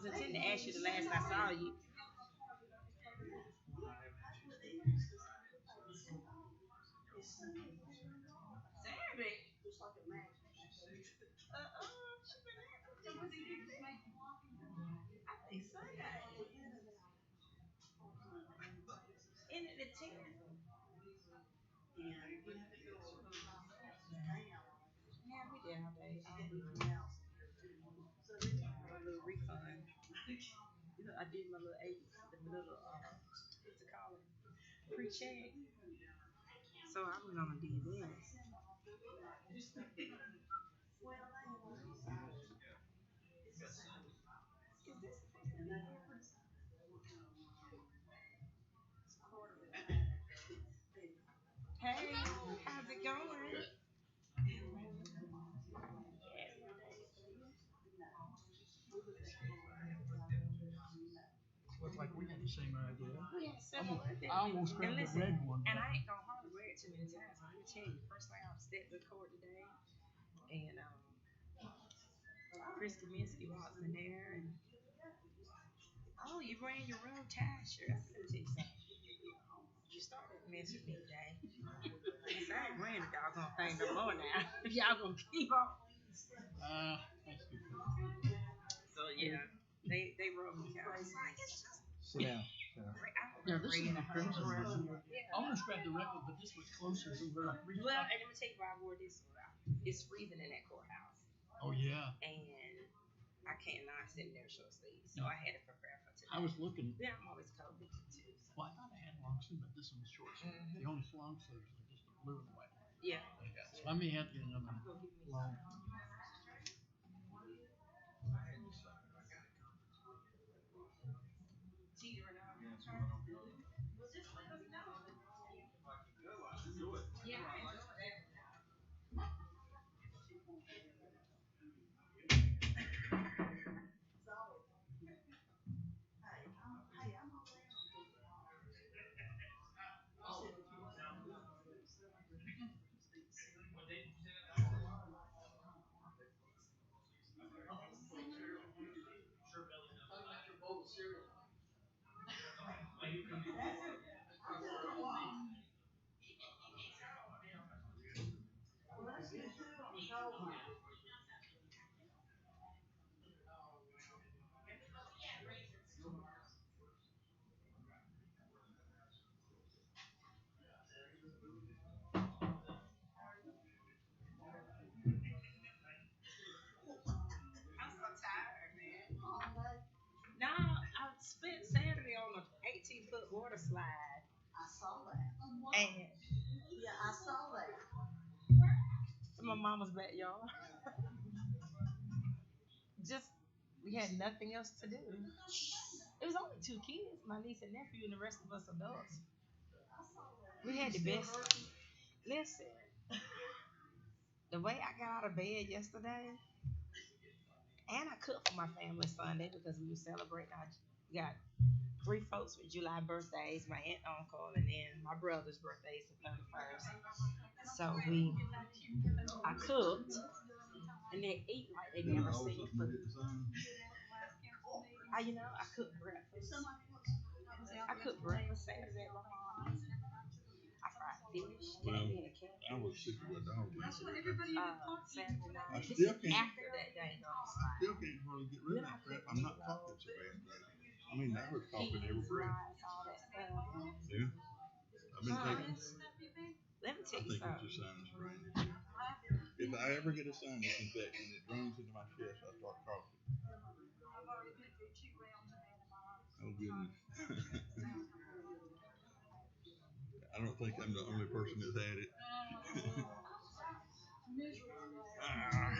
was intending to ask you the last I saw you. Saturday. She been there. Was it yesterday? I think Sunday. Ended at 10. Yeah, we did all day. All weekend. A little refund. You know, I did my little eight, the little what's it called? Pre-check. So I was gonna do this. Is this supposed to be here? Hey, how's it going? Looks like we had the same idea. We had similar, didn't I we? almost And grabbed the listen, red one. and I ain't gonna hardly wear it too many times. But let me tell you, first thing I stepped in court today, and Chris Kaminsky walks in there, and oh, you wearing your robe tie shirt? I said, let me tell you something. You started messing with me today. I said, I ain't wearing the doggone thing no more now. If y'all gonna keep on. That's good. So yeah, they wrote me down. It's like it's just. Sit down. Yeah, this is the crimson one. I almost grabbed the red one, but this was closer to where I reached Well, out. and let me tell you why I wore this one. It's freezing in that courthouse, Oh, yeah. and I cannot sit in there short sleeves, so I had to prepare for today. I was looking. Yeah, I'm always cold too. So. Well, I thought I had long sleeve, but this one's short sleeve. The only long sleeves are just the blue and the white. Yeah. So I may have to get another long. Teetering out. Well, just let us know. Yeah, I enjoy that. I'm so tired, man. No, I spent Saturday on an 18-foot water slide. I saw that. And yeah, I saw that. In my mama's backyard. Just we had nothing else to do. It was only two kids, my niece and nephew, and the rest of us adults. We had the best. Listen, the way I got out of bed yesterday, and I cooked for my family Sunday because we were celebrating. I got three folks with July birthdays, my aunt, uncle, and then my brother's birthday is the 31st. So I cooked, and they ate like they never seen food. I cooked breakfast. I cooked breakfast Saturday at my mom's. I fried fish. Well, And cat. I was sick of a dog. Saturday night. I This still is can't. after that day, I still can't hardly get rid of that crap. I'm not coughing so bad. I mean, I was coughing every breath. All that stuff. Yeah. I've been taking. Let me I tell you think it's something. a sinus drainage. If I ever get a sinus infection, it drains into my chest. I start coughing. Oh goodness. I don't think I'm the only person that's had it. Ah.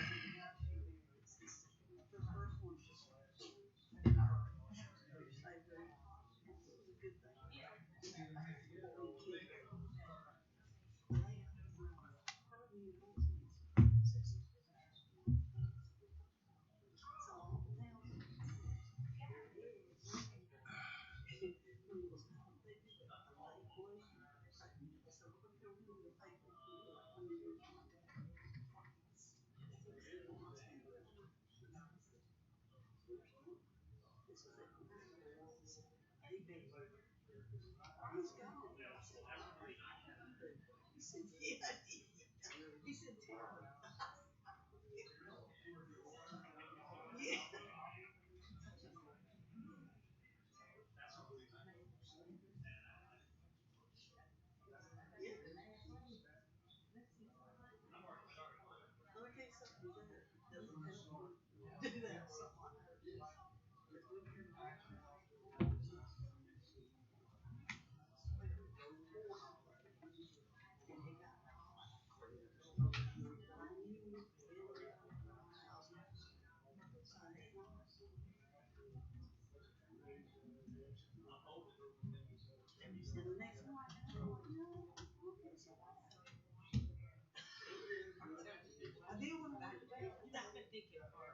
I've been thinking for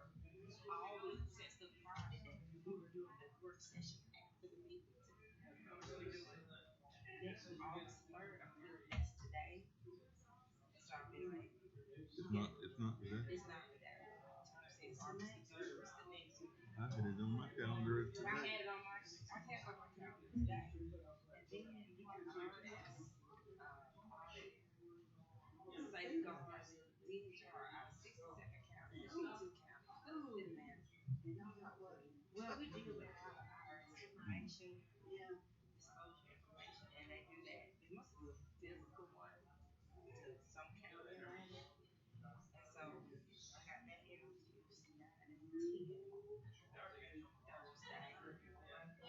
all week since the Friday that we were doing the work session after the meeting. We're doing next August 3rd. I'm doing that's today. So I've been like, It's not. It's not today. it's not today. It's August the 3rd. It's the next week. I had it on my calendar as I today. had it on my, I had it on my calendar today. And then you can harness, safeguard, DHR out of 67 counties, 52 counties in Atlanta. Well, we deal with a lot of IRS information, exposure information, and they do that. They must do a physical one to some county in Atlanta. And so I got that introduced 9 and 10 Thursday.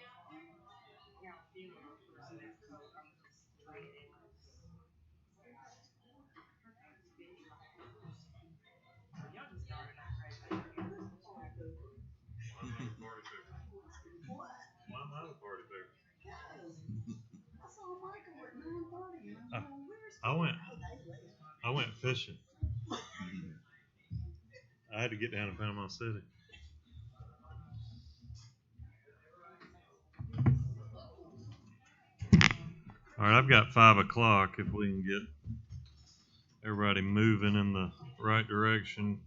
I got a funeral person that's code. I'm just training it. Her name's Betty Michaels. So y'all just starting out right now. Why am I the party picker? I saw Michael at 9:30 and I'm going, where's I went fishing. I had to get down to Panama City. All right, I've got 5 o'clock. If we can get everybody moving in the right direction.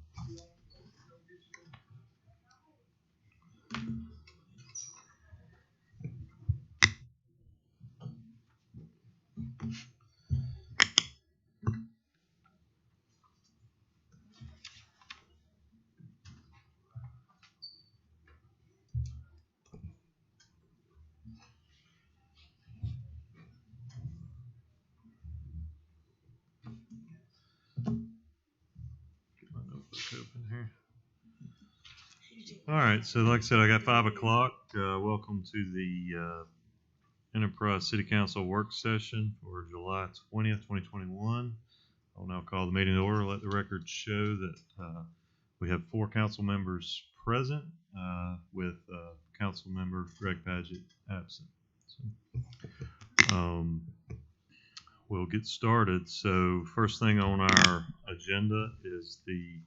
Get my notebook open here. All right, so like I said, I got 5 o'clock. Welcome to the Enterprise City Council work session for July 20th, 2021. I'll now call the meeting to order. Let the record show that we have 4 council members present with council member Greg Padgett absent. So, we'll get started. So first thing on our agenda is the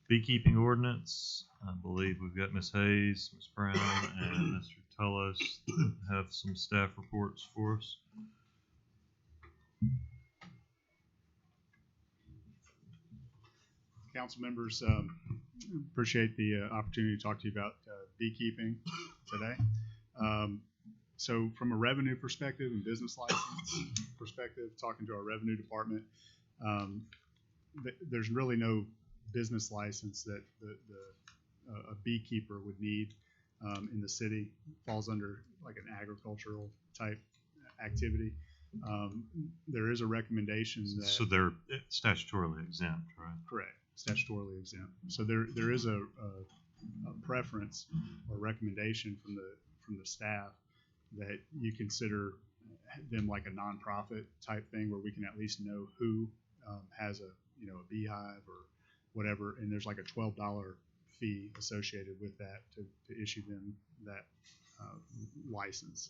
beekeeping ordinance. I believe we've got Ms. Hayes, Ms. Brown, and Mr. Tullos that have some staff reports for us. Council members, appreciate the opportunity to talk to you about beekeeping today. So from a revenue perspective and business license perspective, talking to our revenue department, there's really no business license that a beekeeper would need in the city. Falls under like an agricultural type activity. There is a recommendation that... So they're statutorily exempt, right? Correct. Statutorily exempt. So there is a preference or recommendation from the staff that you consider them like a nonprofit type thing where we can at least know who has a beehive or whatever, and there's like a $12 fee associated with that to issue them that license.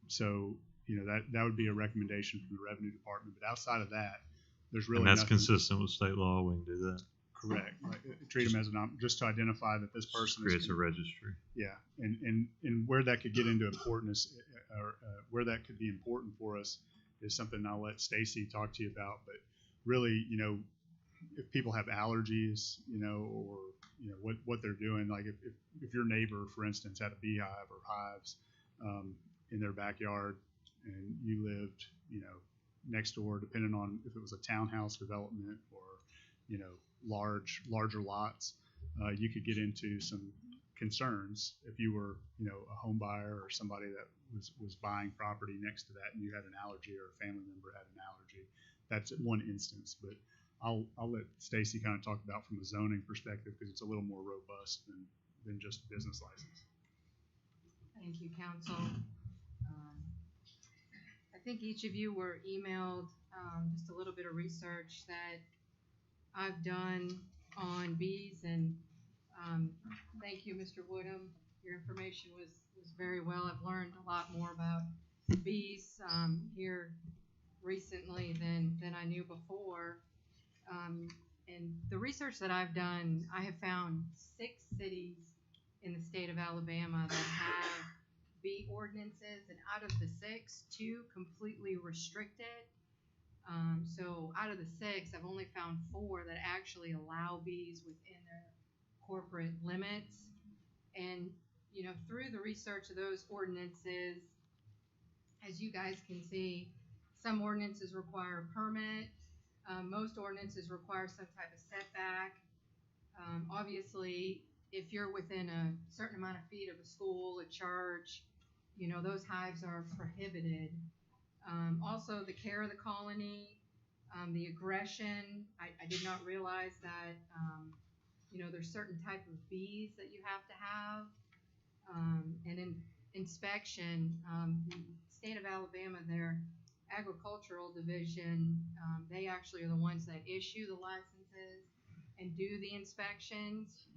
So that would be a recommendation from the revenue department. But outside of that, there's really and that's nothing. Consistent with state law. We can do that. Correct. Like, treat them as just to identify that this person creates a registry. Yeah, and where that could get into importance, or where that could be important for us, is something I'll let Stacy talk to you about. But really, if people have allergies, or what they're doing. Like if your neighbor, for instance, had a beehive or hives in their backyard, and you lived, next door, depending on if it was a townhouse development or, larger lots, you could get into some concerns if you were, a home buyer or somebody that was buying property next to that and you had an allergy or a family member had an allergy. That's one instance, but I'll let Stacy kind of talk about from a zoning perspective because it's a little more robust than just a business license. Thank you, Council. I think each of you were emailed just a little bit of research that I've done on bees, and thank you, Mr. Woodham. Your information was very well. I've learned a lot more about bees here recently than I knew before. And the research that I've done, I have found 6 cities in the state of Alabama that have bee ordinances, and out of the 6, 2 completely restricted. So out of the 6, I've only found 4 that actually allow bees within their corporate limits. And, through the research of those ordinances, as you guys can see, some ordinances require a permit. Most ordinances require some type of setback. Obviously, if you're within a certain amount of feet of a school, a church, those hives are prohibited. Also, the care of the colony, the aggression. I did not realize that, there's certain type of bees that you have to have. And in inspection, the state of Alabama, their agricultural division, they actually are the ones that issue the licenses and do the inspections.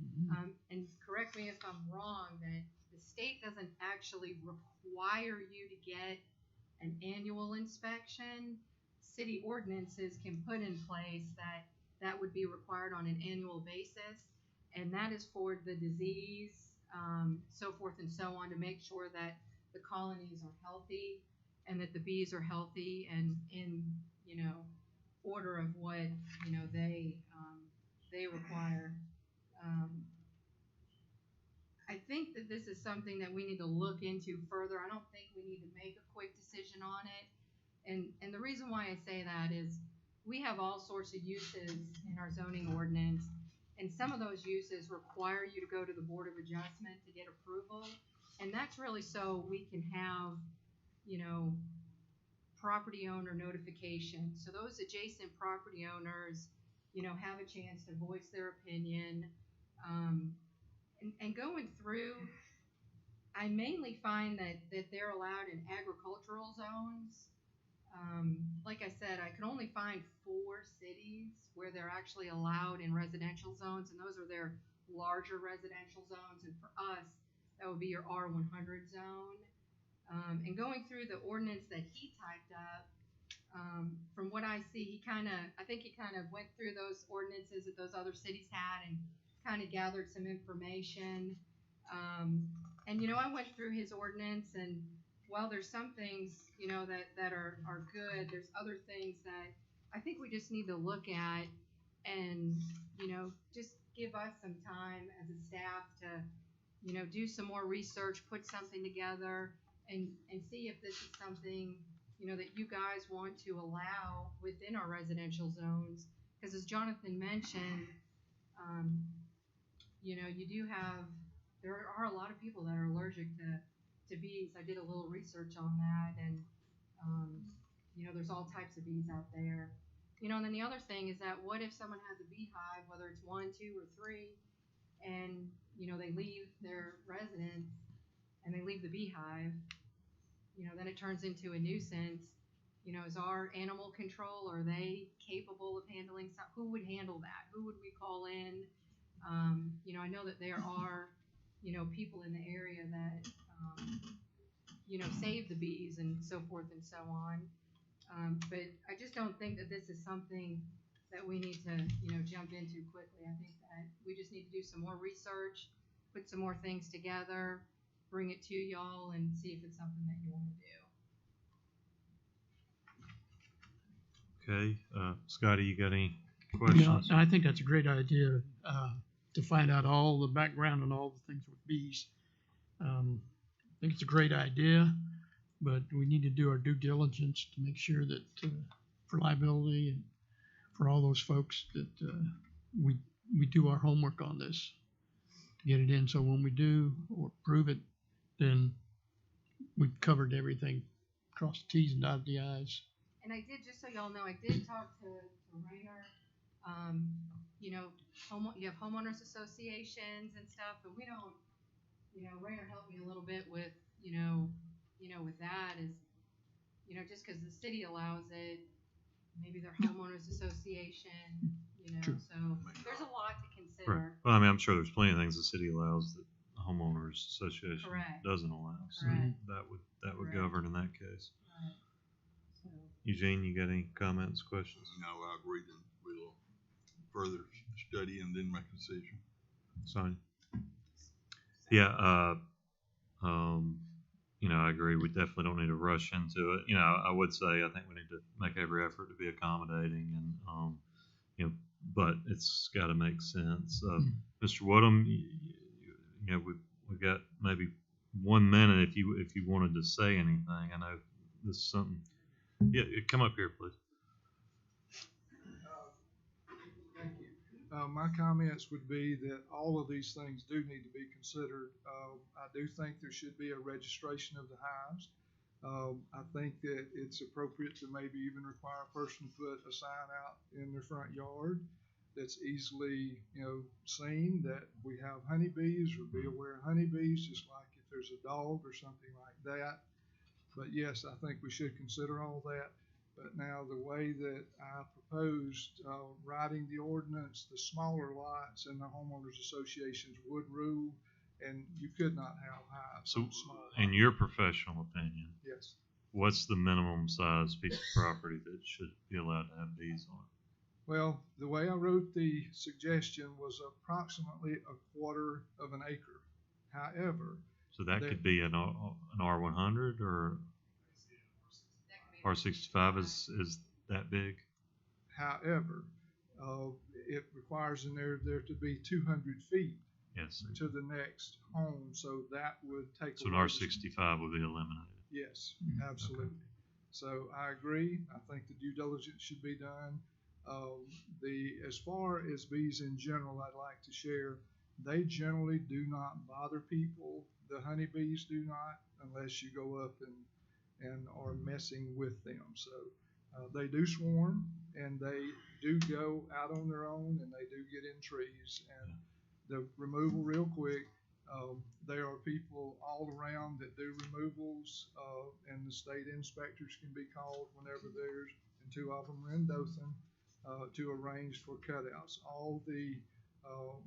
And correct me if I'm wrong, that the state doesn't actually require you to get an annual inspection. City ordinances can put in place that would be required on an annual basis, and that is for the disease, so forth and so on, to make sure that the colonies are healthy and that the bees are healthy and in order of what they require. I think that this is something that we need to look into further. I don't think we need to make a quick decision on it. And the reason why I say that is we have all sorts of uses in our zoning ordinance, and some of those uses require you to go to the Board of Adjustment to get approval. And that's really so we can have, property owner notification. So those adjacent property owners, have a chance to voice their opinion. And going through, I mainly find that they're allowed in agricultural zones. Like I said, I could only find 4 cities where they're actually allowed in residential zones, and those are their larger residential zones. And for us, that would be your R100 zone. And going through the ordinance that he typed up, from what I see, I think he kind of went through those ordinances that those other cities had and kind of gathered some information. And I went through his ordinance, and while there's some things, that are good, there's other things that I think we just need to look at and, just give us some time as a staff to, do some more research, put something together, and see if this is something, that you guys want to allow within our residential zones. Because as Jonathan mentioned, there are a lot of people that are allergic to bees. I did a little research on that, and there's all types of bees out there. And then the other thing is that what if someone has a beehive, whether it's 1, 2, or 3, and they leave their residence and they leave the beehive, then it turns into a nuisance. Is our animal control, are they capable of handling something? Who would handle that? Who would we call in? I know that there are, people in the area that, save the bees and so forth and so on. But I just don't think that this is something that we need to, jump into quickly. I think that we just need to do some more research, put some more things together, bring it to y'all, and see if it's something that you want to do. Okay, Scotty, you got any questions? Yeah, I think that's a great idea, to find out all the background and all the things with bees. I think it's a great idea, but we need to do our due diligence to make sure that for liability and for all those folks that we do our homework on this to get it in. So when we do or prove it, then we've covered everything, crossed the T's and dotted the I's. And I did, just so y'all know, I did talk to Rainer. You know, you have homeowners associations and stuff, but we don't, you know, Rainer helped me a little bit with, with that is, just because the city allows it, maybe their homeowners association, True. so there's a lot to consider. Right. Well, I mean, I'm sure there's plenty of things the city allows that the homeowners association Correct. doesn't allow. So Correct. that would Correct. govern in that case. Right. So, Eugene, you got any comments, questions? No, I agree. Then we'll further study and then make a decision. Sonia? Yeah, I agree. We definitely don't need to rush into it. I would say I think we need to make every effort to be accommodating and, but it's got to make sense. Mr. Woodham, we've got maybe 1 minute if you wanted to say anything. I know this is something. Yeah, come up here, please. Thank you. My comments would be that all of these things do need to be considered. I do think there should be a registration of the hives. I think that it's appropriate to maybe even require a person to put a sign out in their front yard that's easily, seen that we have honeybees, or be aware of honeybees, just like if there's a dog or something like that. But yes, I think we should consider all that. But now the way that I proposed writing the ordinance, the smaller lots and the homeowners associations would rule, and you could not have hives So, on small in lots. your professional opinion, Yes. what's the minimum size piece of property that should be allowed to have bees on? Well, the way I wrote the suggestion was approximately a quarter of an acre. However, So that There- could be an R100 or R65 is that big? however, it requires in there to be 200 feet Yes. to the next home, so that would take So an away the- R65 would be eliminated. Yes, absolutely. So I agree. I think the due diligence should be done. As far as bees in general, I'd like to share, they generally do not bother people. The honeybees do not, unless you go up and are messing with them. So they do swarm, and they do go out on their own, and they do get in trees. And the removal, real quick, there are people all around that do removals, and the state inspectors can be called whenever there's, and 2 of them are in Dothan, to arrange for cutouts. All the,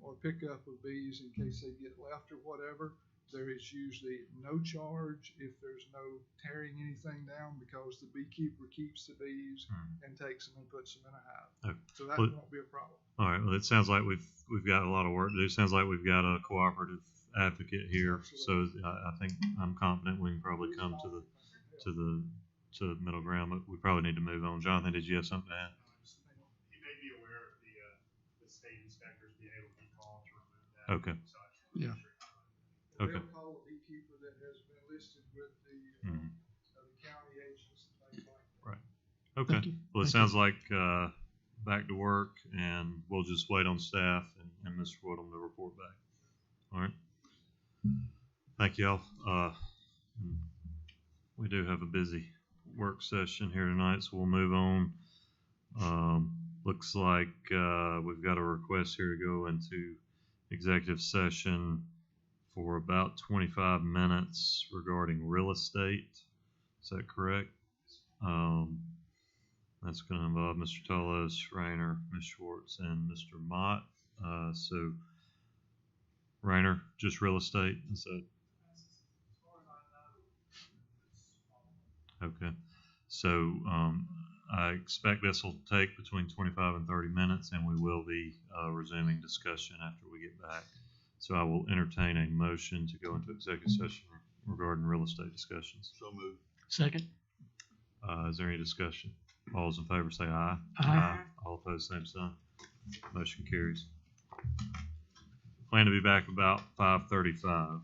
or pickup of bees in case they get left or whatever. There is usually no charge if there's no tearing anything down, because the beekeeper keeps the bees and takes them and puts them in a hive. Okay. So that Well- won't be a problem. All right. Well, it sounds like we've got a lot of work to do. Sounds like we've got a cooperative advocate here. So I think I'm confident we can probably come to the middle ground, but we probably need to move on. Jonathan, did you have something to add? You may be aware of the state inspectors being able to be called to remove that. Okay. Yeah. Okay. They'll call a beekeeper that has been listed with the county agents and things like that. Okay. Thank you. Well, it Thank sounds like back to work, and we'll just wait on staff and Mr. Woodham to report back. All right. Thank you all. We do have a busy work session here tonight, so we'll move on. Looks like we've got a request here to go into executive session for about 25 minutes regarding real estate. Is that correct? That's going to involve Mr. Tolos, Rainer, Ms. Schwartz, and Mr. Mott. So, Rainer, just real estate, is that? Okay. So, I expect this will take between 25 and 30 minutes, and we will be resuming discussion after we get back. So I will entertain a motion to go into executive session regarding real estate discussions. So moved. Second. Is there any discussion? All those in favor say aye. Aye. All opposed, same sign. Motion carries. Plan to be back about 5:35.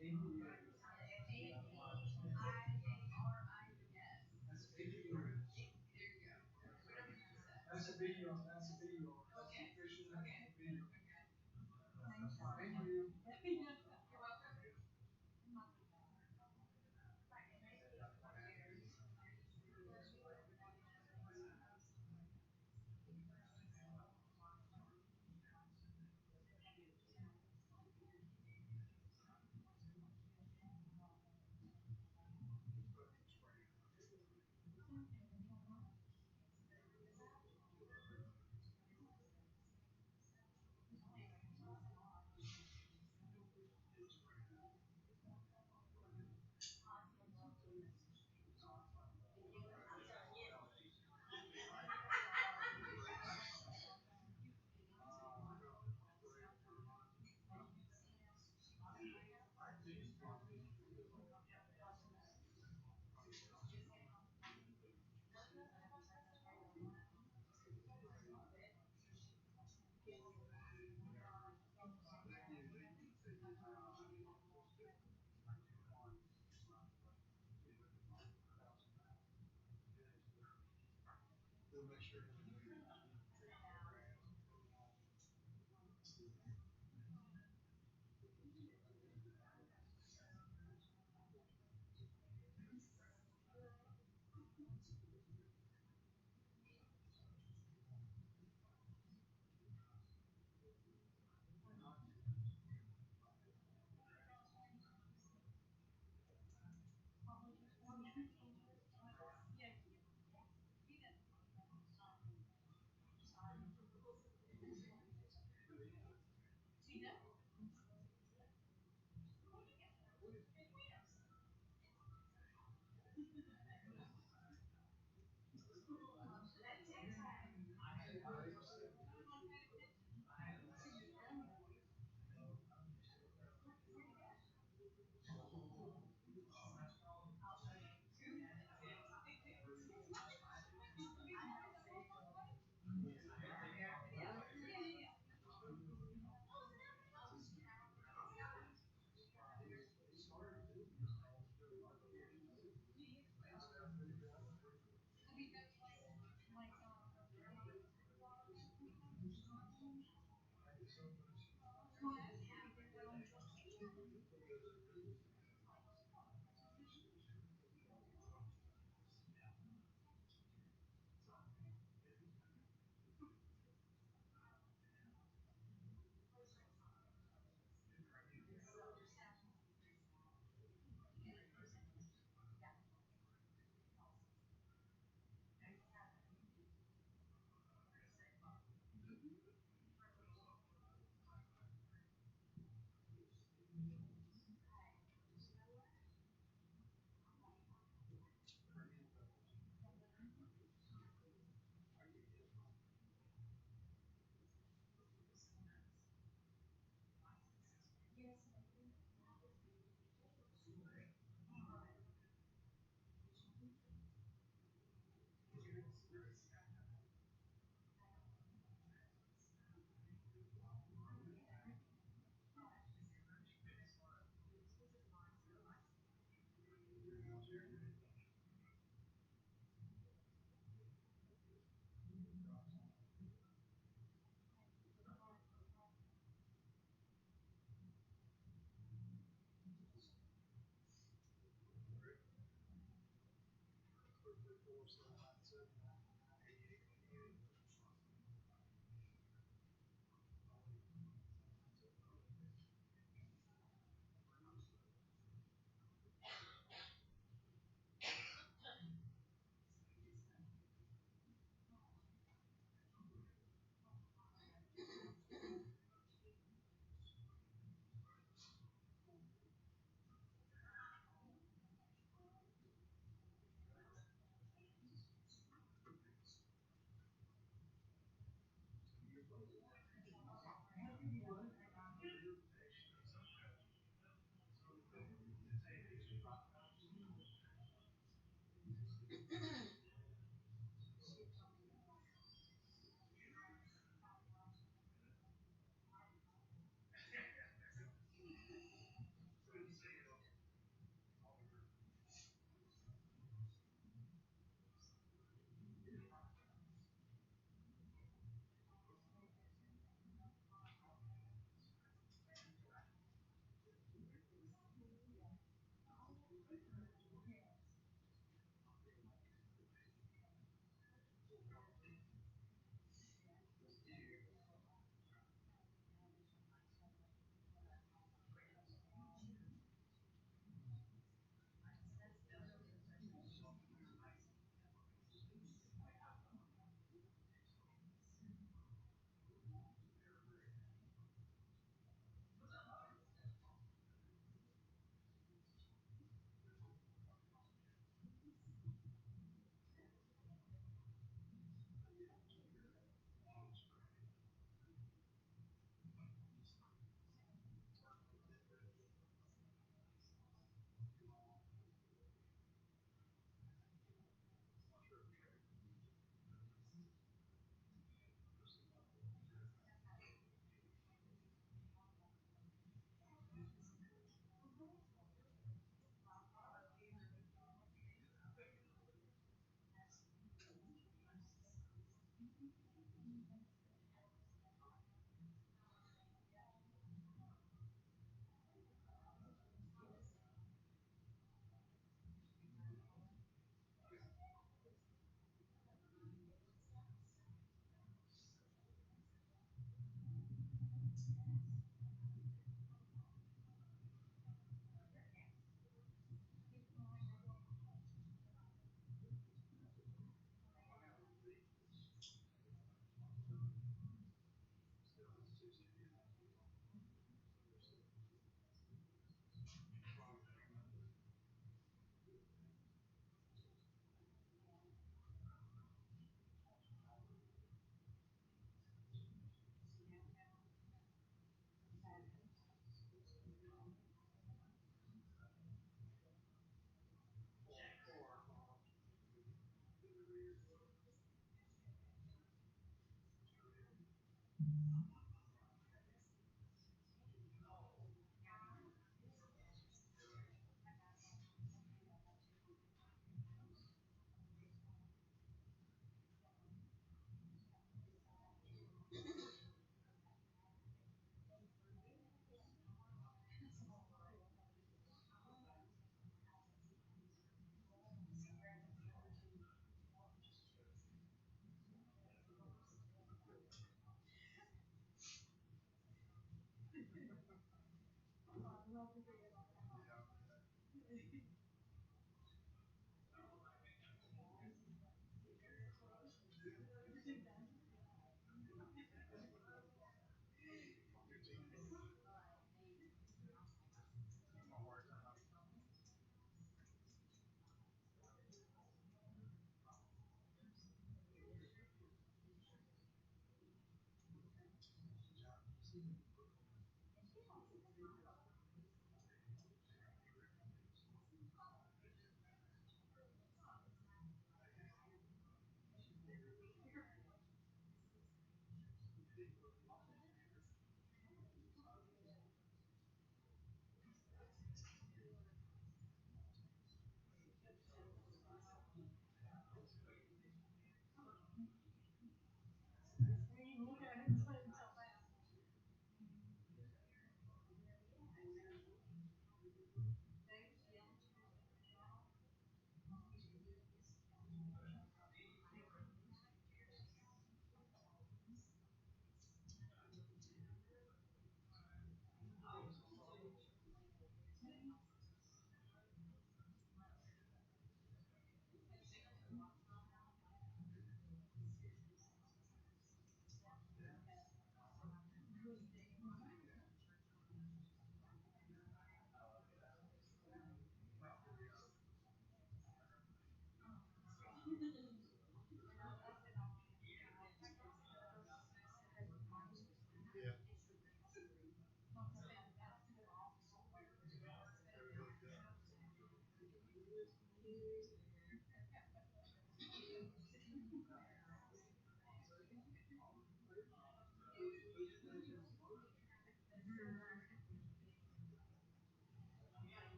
That's a VR. That's a VR. That's the official VR. Thank you.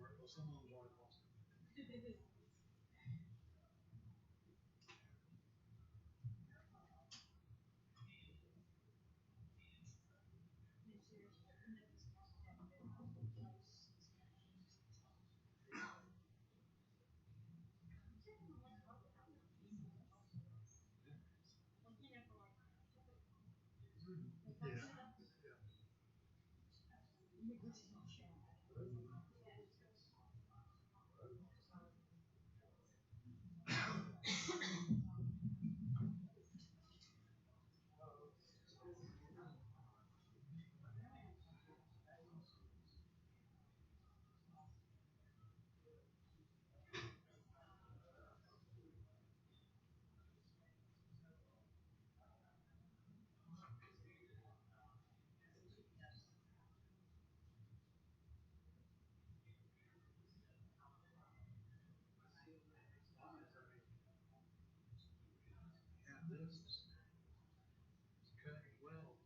work, well, some of them's already lost it. Yeah, this is cut well.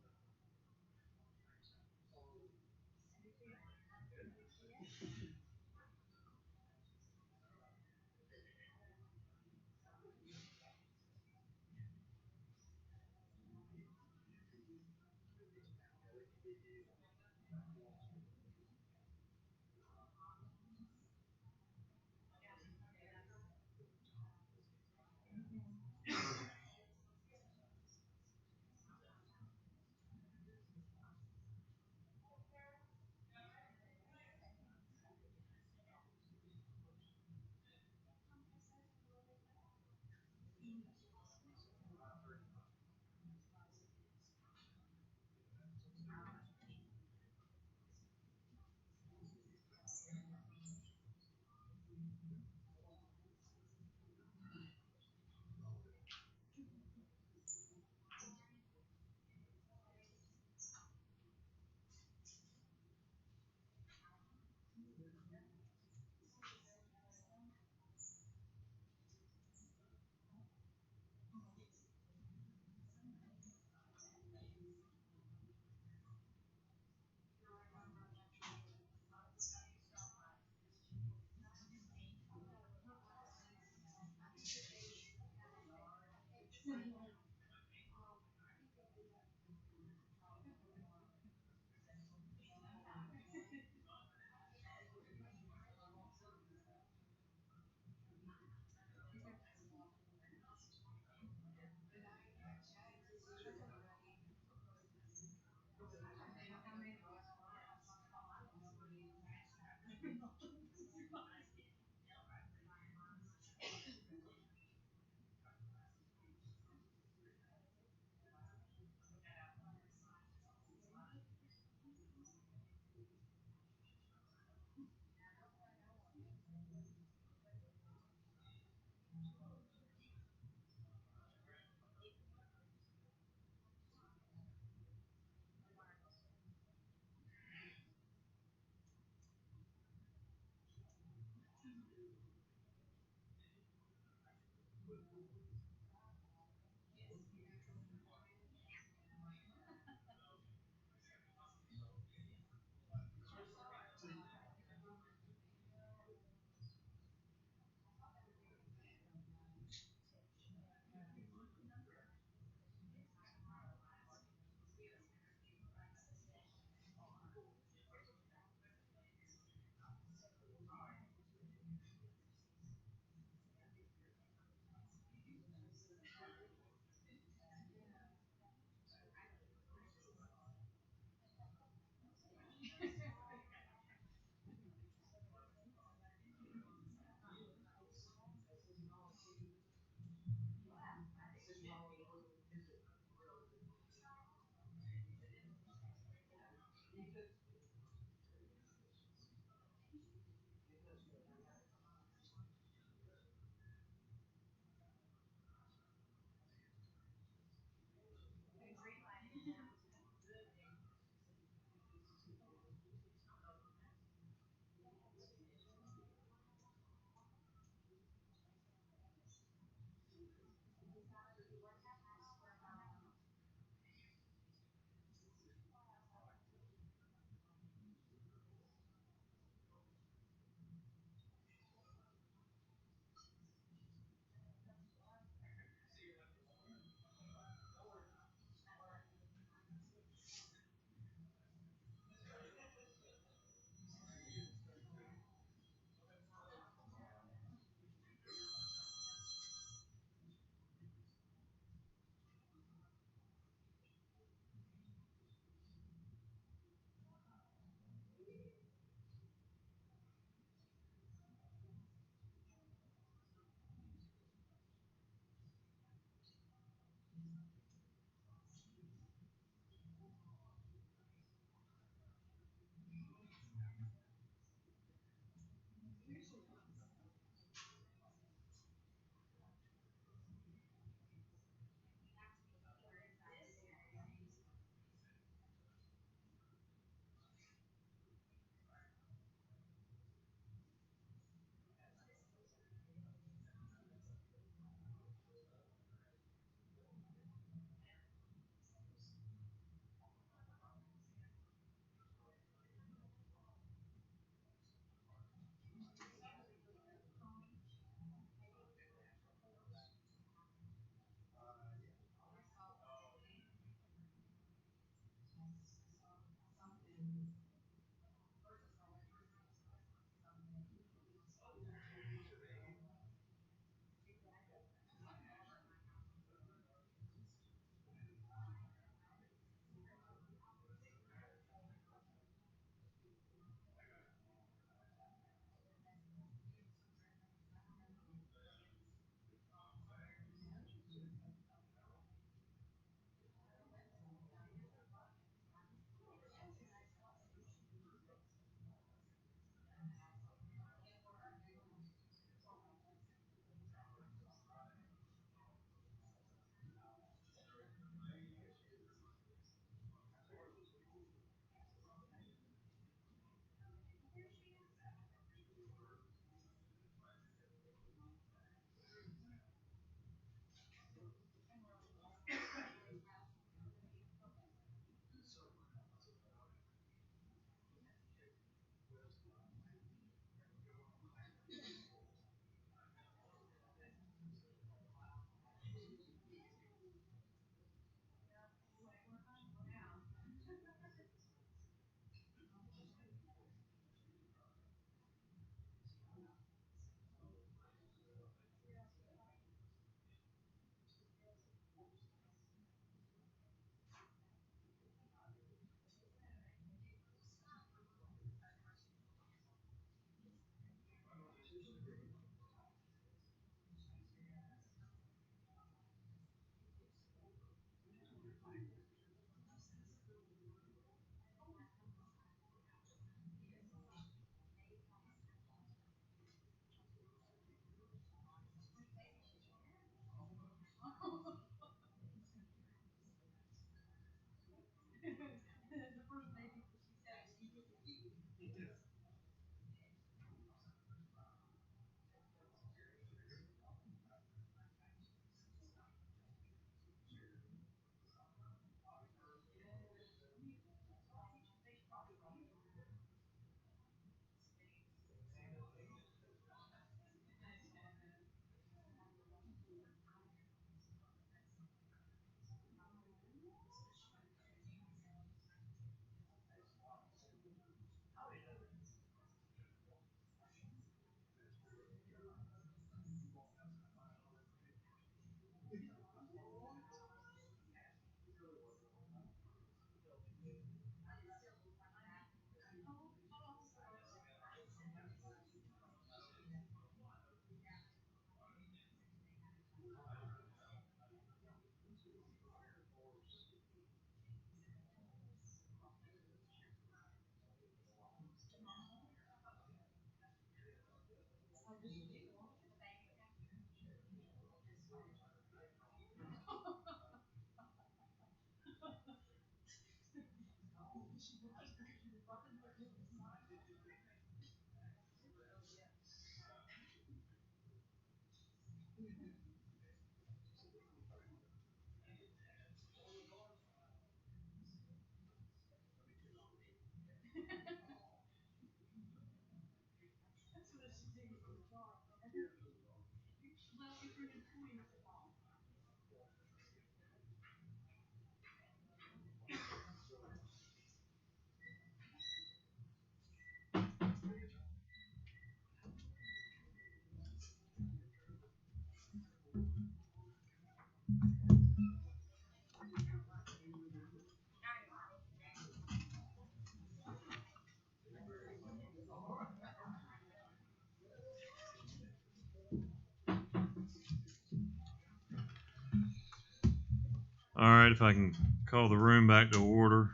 All right, if I can call the room back to order.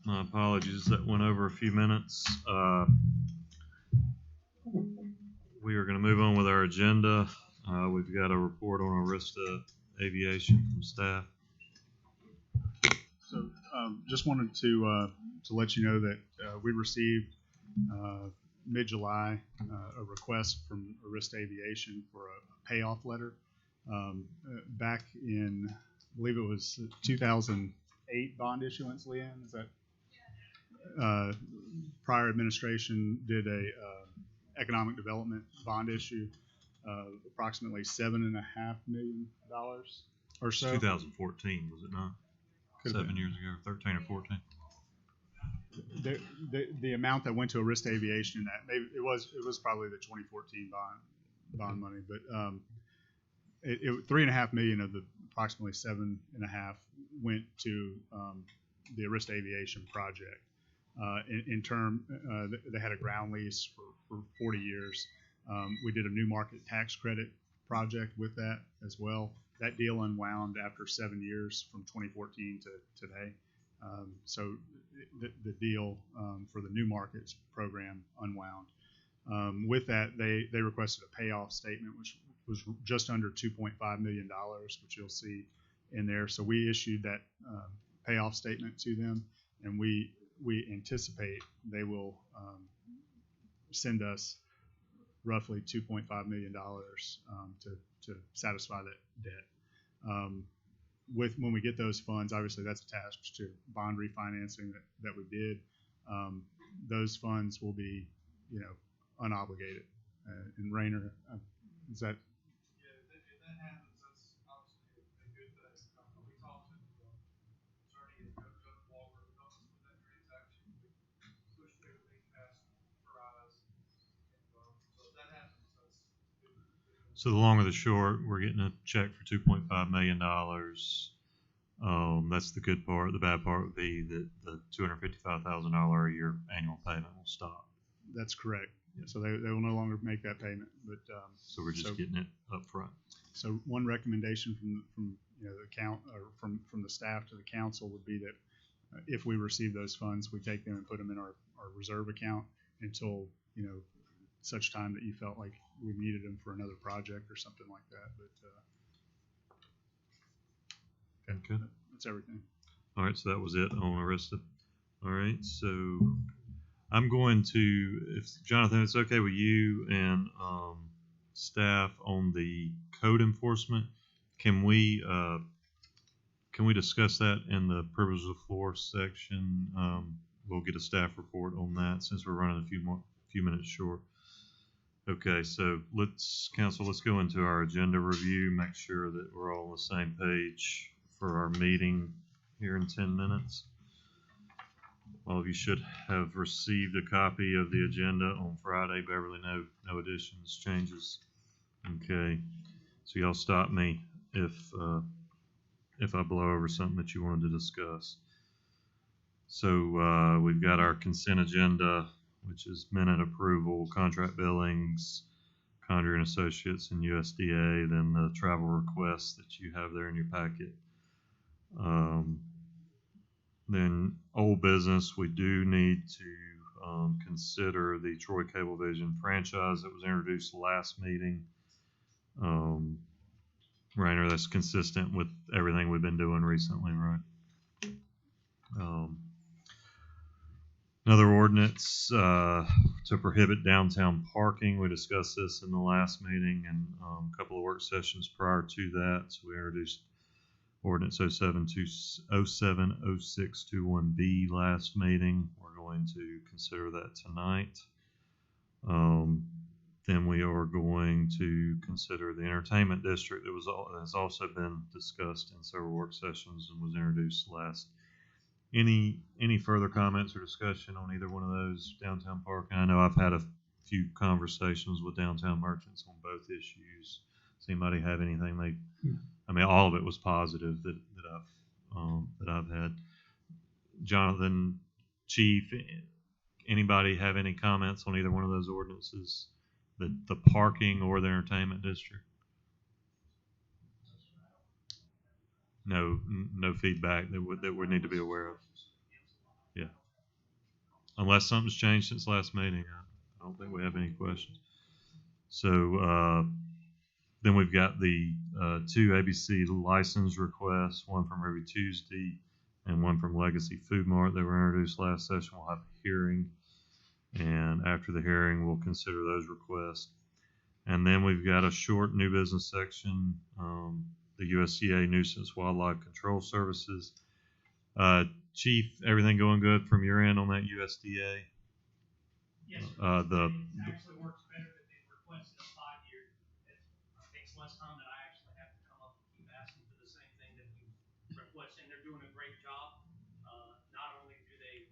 My apologies, that went over a few minutes. We are going to move on with our agenda. We've got a report on Arista Aviation from staff. So just wanted to let you know that we received mid-July a request from Arista Aviation for a payoff letter. Back in, I believe it was 2008 bond issuance, Leanne, is that? Prior administration did a economic development bond issue of approximately $7.5 million or so. 2014, was it not? Could've 7 been. years ago, 13 or 14. The amount that went to Arista Aviation, that maybe it was probably the 2014 bond money, but it 3.5 million of the approximately 7.5 went to the Arista Aviation project. In term, they had a ground lease for 40 years. We did a new market tax credit project with that as well. That deal unwound after 7 years from 2014 to today. So the deal for the new markets program unwound. With that, they requested a payoff statement, which was just under $2.5 million, which you'll see in there. So we issued that payoff statement to them, and we anticipate they will send us roughly $2.5 million to satisfy that debt. When we get those funds, obviously that's attached to bond refinancing that we did. Those funds will be, unobligated. And Rainer, is that? Yeah, if that happens, that's obviously a good thing. We talked to attorney Judge Walker who helped us with that transaction. We pushed everything past Verizon. So if that happens, that's good. So the long or the short, we're getting a check for $2.5 million. That's the good part. The bad part would be that the $255,000 a year annual payment will stop. That's correct. So they will no longer make that payment. But So we're just getting it up front. So one recommendation from the count or from the staff to the council would be that if we receive those funds, we take them and put them in our reserve account until such time that you felt like we needed them for another project or something like that. But Okay. that's everything. All right, so that was it on Arista. All right, so I'm going to, if Jonathan, it's okay with you and staff on the code enforcement, can we discuss that in the privilege of the floor section? We'll get a staff report on that since we're running a few minutes short. Okay, so let's go into our agenda review, make sure that we're all on the same page for our meeting here in 10 minutes. All of you should have received a copy of the agenda on Friday. Beverly, no additions, changes. Okay, so y'all stop me if I blow over something that you wanted to discuss. So we've got our consent agenda, which is minute approval, contract billings, Condry and Associates and USDA, then the travel requests that you have there in your packet. Then old business, we do need to consider the Troy Cablevision franchise that was introduced last meeting. Rainer, that's consistent with everything we've been doing recently, right? Another ordinance to prohibit downtown parking. We discussed this in the last meeting and a couple of work sessions prior to that. So we introduced ordinance 070621B last meeting. We're going to consider that tonight. Then we are going to consider the entertainment district that has also been discussed in several work sessions and was introduced last. Any further comments or discussion on either one of those? Downtown parking. I know I've had a few conversations with downtown merchants on both issues. Does anybody have anything I mean, all of it was positive that I've had. Jonathan, Chief, anybody have any comments on either one of those ordinances, the parking or the entertainment district? no feedback that we need to be aware of. Yeah. Unless something's changed since last meeting, I don't think we have any questions. So then we've got the two ABC license requests, one from Every Tuesday and one from Legacy Food Mart that were introduced last session. We'll have a hearing, and after the hearing, we'll consider those requests. And then we've got a short new business section, the USDA Nuisance Wildlife Control Services. Chief, everything going good from your end on that USDA? Yes, The it actually works better than they requested a 5-year. It takes less time that I actually have to come up and keep asking for the same thing that we request, and they're doing a great job. Not only do they,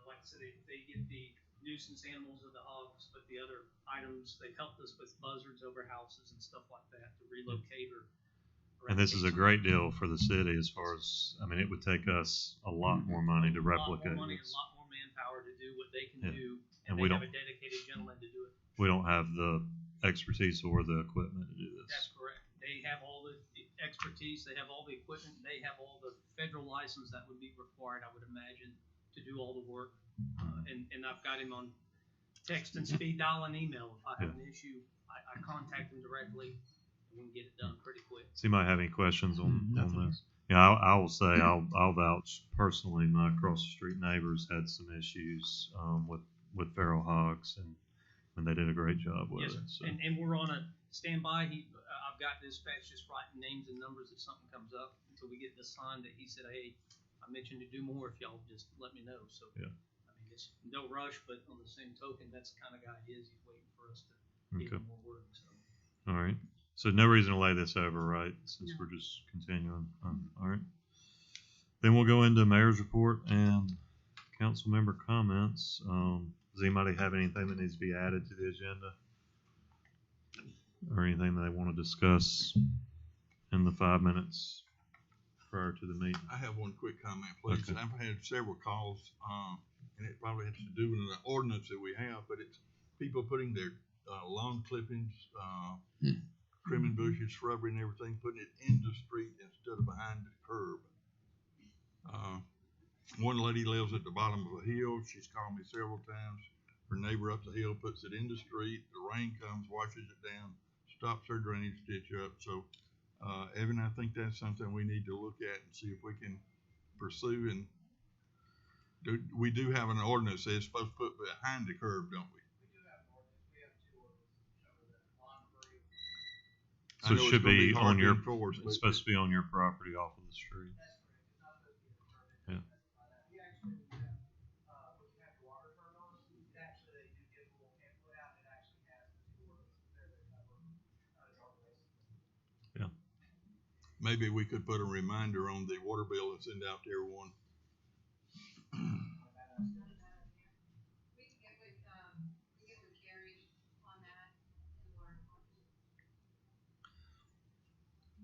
like I said, they get the nuisance animals of the hogs, but the other items, they've helped us with buzzards over houses and stuff like that to relocate or. And this is a great deal for the city as far as, I mean, it would take us a lot more money to replicate A lot more money, this. a lot more manpower to do what they can Yeah. do, And and we they have don't- a dedicated gentleman to do it. We don't have the expertise or the equipment to do That's this. correct. They have all the expertise, they have all the equipment, they have all the federal license that would be required, I would imagine, to do all the work. And I've got him on text and speed dial and email. If I have an issue, I contact him directly, and we can get it done pretty quick. Does anybody have any questions on Nothing. this? Yeah, I will say, I'll vouch personally, my across the street neighbors had some issues, with feral hogs, and they did a great job with Yes, it, sir. so. And we're on a standby. I've got dispatch just writing names and numbers if something comes up until we get this signed that he said, hey, I mentioned to do more if y'all just let me know. So, Yeah. I mean, it's no rush, but on the same token, that's the kind of guy he is. He's waiting for us to give Okay. him more work. So. All right. So no reason to lay this over, right? Since we're just continuing. All right. Then we'll go into mayor's report and council member comments. Does anybody have anything that needs to be added to the agenda? Or anything that they want to discuss in the 5 minutes prior to the meeting? I have one quick comment, please. Okay. I've had several calls, and it probably has to do with the ordinance that we have, but it's people putting their lawn clippings, trimming bushes, shrubbery and everything, putting it in the street instead of behind the curb. One lady lives at the bottom of a hill. She's called me several times. Her neighbor up the hill puts it in the street. The rain comes, washes it down, stops her drainage ditch up. So, Evan, I think that's something we need to look at and see if we can pursue. And we do have an ordinance that's supposed to put behind the curb, don't we? We do have an ordinance. We have 2 ordinances that cover that. Lawn free. So it should be on your, Enforce, it's supposed to be on your property off of the street. That's correct. It's not supposed to be a permit. Yeah. We actually have, when you have your water turned on, it actually, they do give a little pamphlet out, and it actually has the 2 ordinances there that cover, drought. Maybe we could put a reminder on the water bill and send out to everyone. We can get with Gary on that.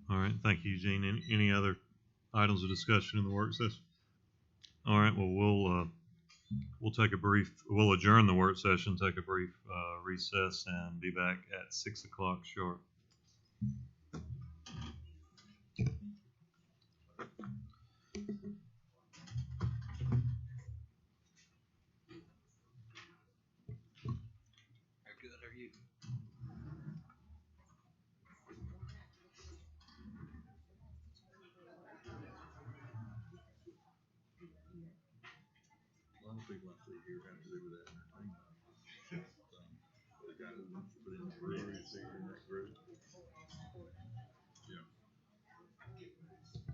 All right, thank you, Eugene. Any other items of discussion in the work session? All right, well, we'll adjourn the work session, take a brief recess, and be back at 6 o'clock sharp. How good are you? A lot of people I see here have to do with that entertainment. The guy who wants to put in the brewery is here in that group. Yeah.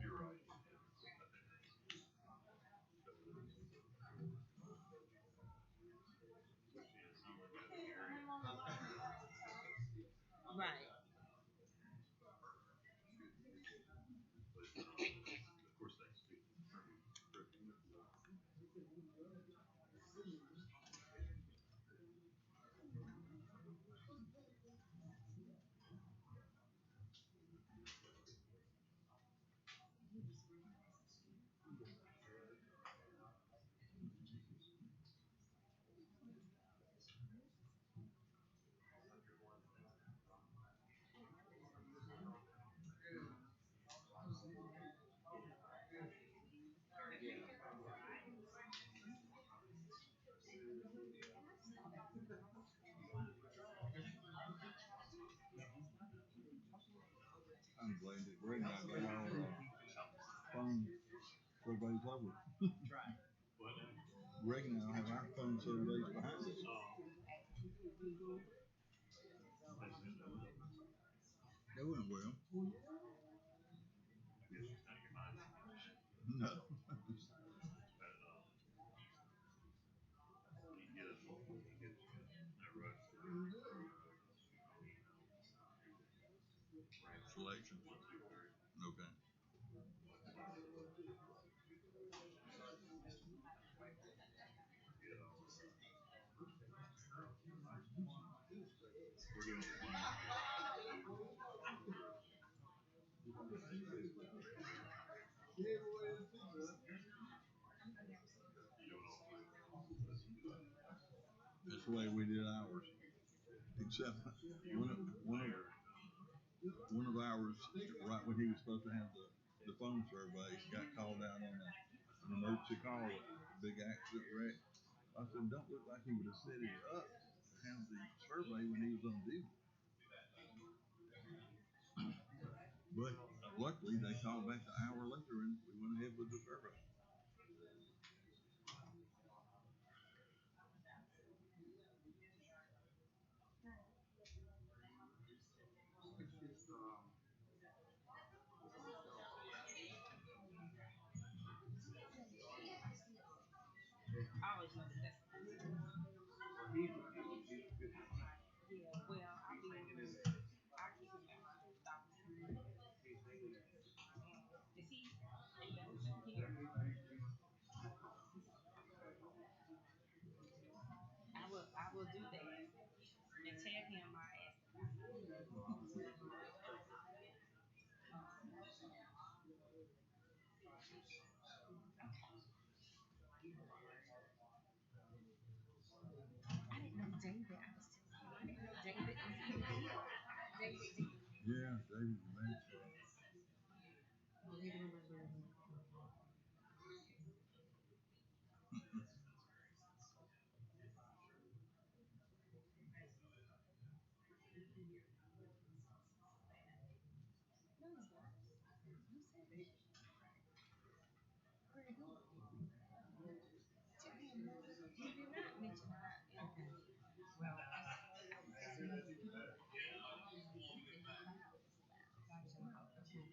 You're right. Right. Of course, they speak. I'm glad that Greg and I got our phone surveys over. Greg and I have our phone surveys behind us. That went well. No. Selection. Okay. That's the way we did ours. Except one of ours, right when he was supposed to have the phone survey, got called out on an emergency call, a big accident wreck. I said, don't look like he would have set it up to have the survey when he was on duty. But luckily, they called back an hour later and we went ahead with the survey. I always know that that's yeah. Well, I mean, I keep him at my doctor's appointment. Is he? Here. I will do that and tell him I asked about it. I didn't know David. I was telling you, I didn't know David was in here. David D. Yeah, David, man. No, you don't. You said it. Very good. Tell him you did not mention that. Okay. Well, text him. I'll text him.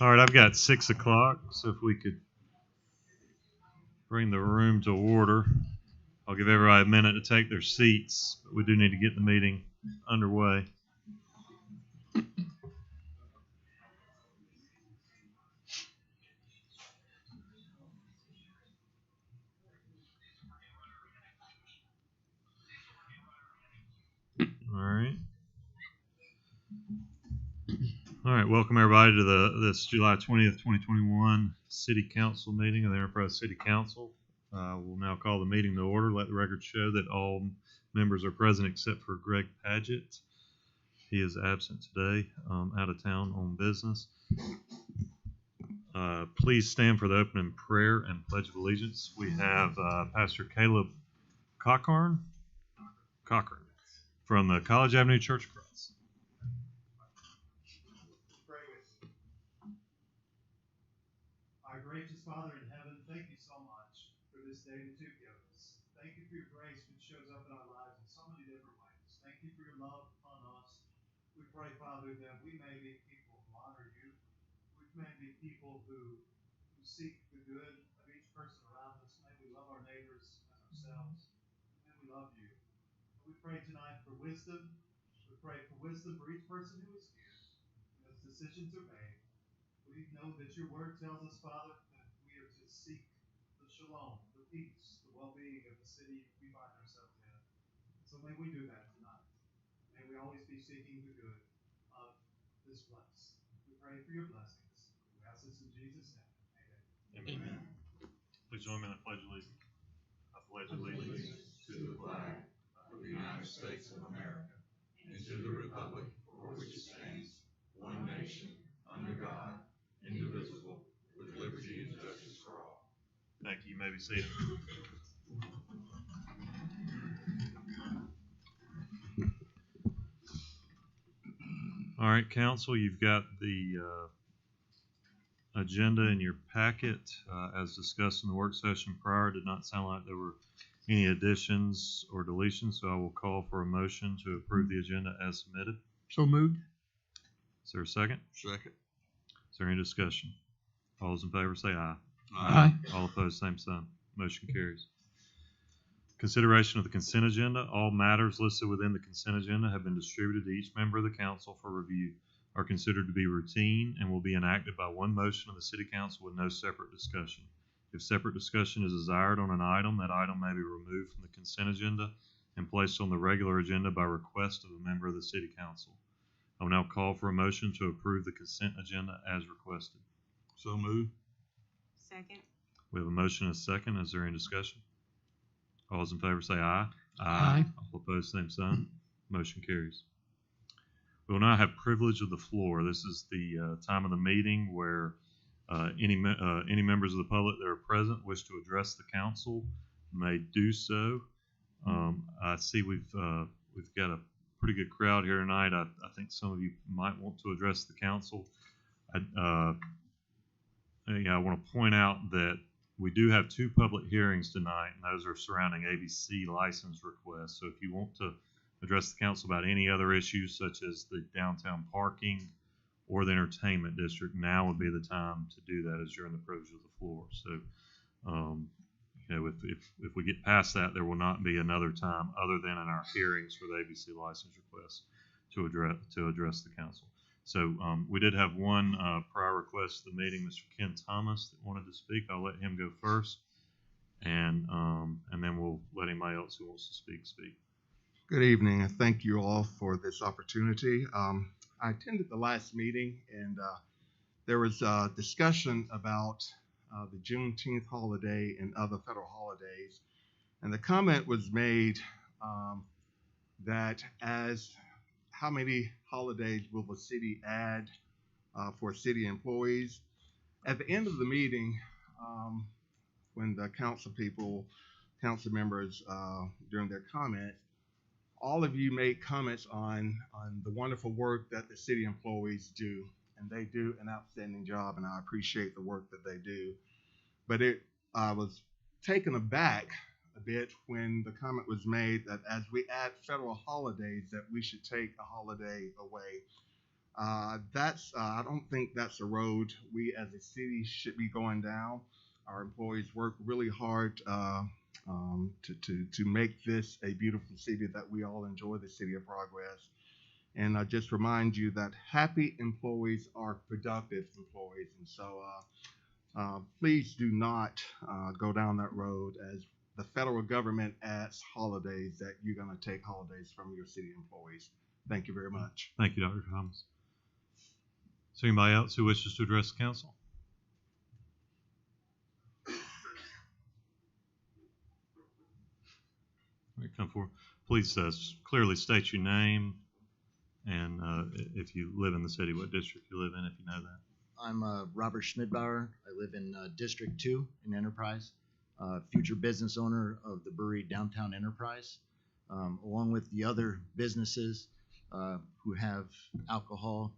All right, I've got 6 o'clock, so if we could bring the room to order. I'll give everybody a minute to take their seats, but we do need to get the meeting underway. All right. All right, welcome everybody to this July 20th, 2021 City Council meeting of the Enterprise City Council. We'll now call the meeting to order. Let the record show that all members are present except for Greg Padgett. He is absent today, out of town on business. Please stand for the opening prayer and pledge of allegiance. We have Pastor Caleb Cochran from the College Avenue Church of Christ. Our gracious Father in heaven, thank you so much for this day that you've given us. Thank you for your grace which shows up in our lives in so many different ways. Thank you for your love upon us. We pray, Father, that we may be people who honor you. We may be people who seek the good of each person around us. May we love our neighbors as ourselves. May we love you. We pray tonight for wisdom. We pray for wisdom for each person who is here as decisions are made. We know that your word tells us, Father, that we are to seek the shalom, the peace, the well-being of the city we find ourselves in. So may we do that tonight. May we always be seeking the good of this place. We pray for your blessings. We ask this in Jesus' name. Amen. Amen. Please join me in the pledge of allegiance. I pledge allegiance to the flag of the United States of America and to the republic for which it stands, one nation, under God, indivisible, with liberty and justice for all. Thank you. You may be seated. All right, council, you've got the agenda in your packet. As discussed in the work session prior, it did not sound like there were any additions or deletions, so I will call for a motion to approve the agenda as submitted. So moved. Is there a second? Second. Is there any discussion? All those in favor say aye. Aye. All opposed, same sign. Motion carries. Consideration of the consent agenda. All matters listed within the consent agenda have been distributed to each member of the council for review, are considered to be routine, and will be enacted by one motion of the city council with no separate discussion. If separate discussion is desired on an item, that item may be removed from the consent agenda and placed on the regular agenda by request of a member of the city council. I will now call for a motion to approve the consent agenda as requested. So moved. Second. We have a motion and a second. Is there any discussion? All those in favor say aye. Aye. All opposed, same sign. Motion carries. We will now have privilege of the floor. This is the time of the meeting where any members of the public that are present wish to address the council may do so. I see we've got a pretty good crowd here tonight. I think some of you might want to address the council. I want to point out that we do have two public hearings tonight, and those are surrounding ABC license requests. So if you want to address the council about any other issues such as the downtown parking or the entertainment district, now would be the time to do that, as you're in the privilege of the floor. So, if we get past that, there will not be another time other than in our hearings for the ABC license requests to address the council. So we did have one prior request to the meeting, Mr. Ken Thomas, that wanted to speak. I'll let him go first, and then we'll let anybody else who wants to speak. Good evening, and thank you all for this opportunity. I attended the last meeting, and there was a discussion about the Juneteenth holiday and other federal holidays, and the comment was made that how many holidays will the city add for city employees? At the end of the meeting, when the council members, during their comments, all of you made comments on the wonderful work that the city employees do, and they do an outstanding job, and I appreciate the work that they do. But I was taken aback a bit when the comment was made that as we add federal holidays, that we should take a holiday away. I don't think that's a road we as a city should be going down. Our employees work really hard to make this a beautiful city that we all enjoy, the city of progress. And I just remind you that happy employees are productive employees. And so please do not go down that road as the federal government adds holidays that you're going to take holidays from your city employees. Thank you very much. Thank you, Dr. Thomas. Is there anybody else who wishes to address the council? All right, come forward. Please clearly state your name and if you live in the city, what district you live in, if you know that. I'm Robert Schmidbauer. I live in District 2 in Enterprise, future business owner of the Brewery Downtown Enterprise, along with the other businesses who have alcohol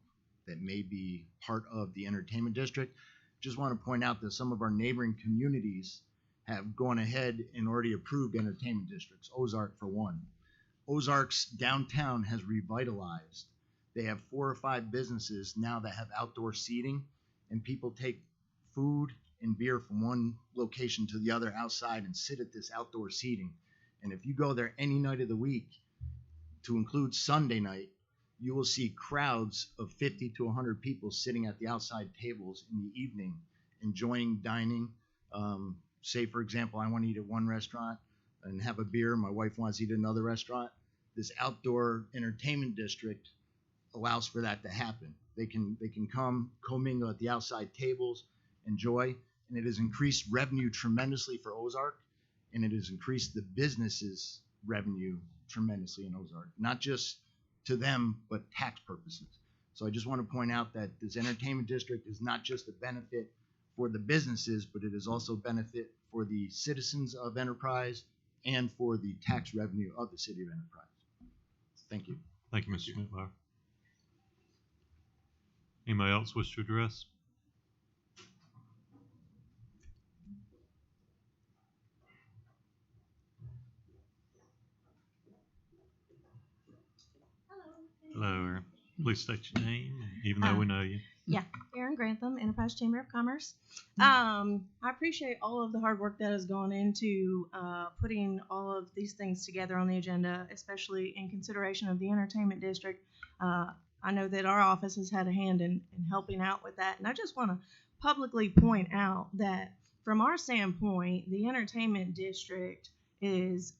that may be part of the entertainment district. Just want to point out that some of our neighboring communities have gone ahead and already approved entertainment districts, Ozark for one. Ozark's downtown has revitalized. They have 4 or 5 businesses now that have outdoor seating, and people take food and beer from one location to the other outside and sit at this outdoor seating. And if you go there any night of the week, to include Sunday night, you will see crowds of 50 to 100 people sitting at the outside tables in the evening, enjoying dining. say, for example, I want to eat at one restaurant and have a beer, my wife wants to eat at another restaurant, this outdoor entertainment district allows for that to happen. They can come commingle at the outside tables, enjoy, and it has increased revenue tremendously for Ozark, and it has increased the businesses' revenue tremendously in Ozark, not just to them, but tax purposes. So I just want to point out that this entertainment district is not just a benefit for the businesses, but it is also benefit for the citizens of Enterprise and for the tax revenue of the city of Enterprise. Thank you. Thank you, Mr. Schmidtmeyer. Anybody else wish to address? Hello, Aaron. Please state your name, even though we know you. Yeah, Erin Grantham, Enterprise Chamber of Commerce. I appreciate all of the hard work that has gone into putting all of these things together on the agenda, especially in consideration of the entertainment district. I know that our office has had a hand in helping out with that, and I just want to publicly point out that from our standpoint, the entertainment district is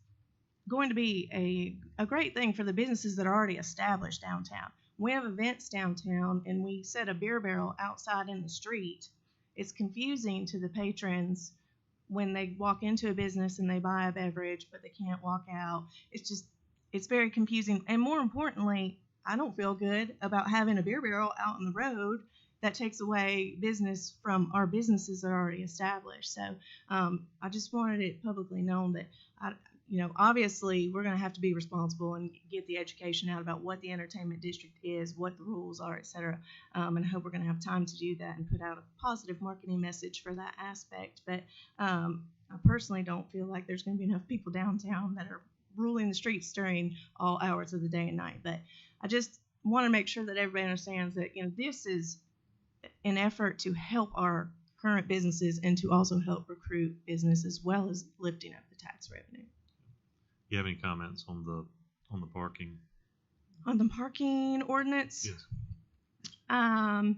going to be a great thing for the businesses that are already established downtown. We have events downtown and we set a beer barrel outside in the street. It's confusing to the patrons when they walk into a business and they buy a beverage, but they can't walk out. It's very confusing. And more importantly, I don't feel good about having a beer barrel out on the road that takes away business from our businesses that are already established. So I just wanted it publicly known that obviously we're going to have to be responsible and get the education out about what the entertainment district is, what the rules are, et cetera. And I hope we're going to have time to do that and put out a positive marketing message for that aspect. But I personally don't feel like there's going to be enough people downtown that are ruling the streets during all hours of the day and night. But I just want to make sure that everybody understands that, this is an effort to help our current businesses and to also help recruit business as well as lifting up the tax revenue. You have any comments on the parking? On the parking ordinance? Yes. I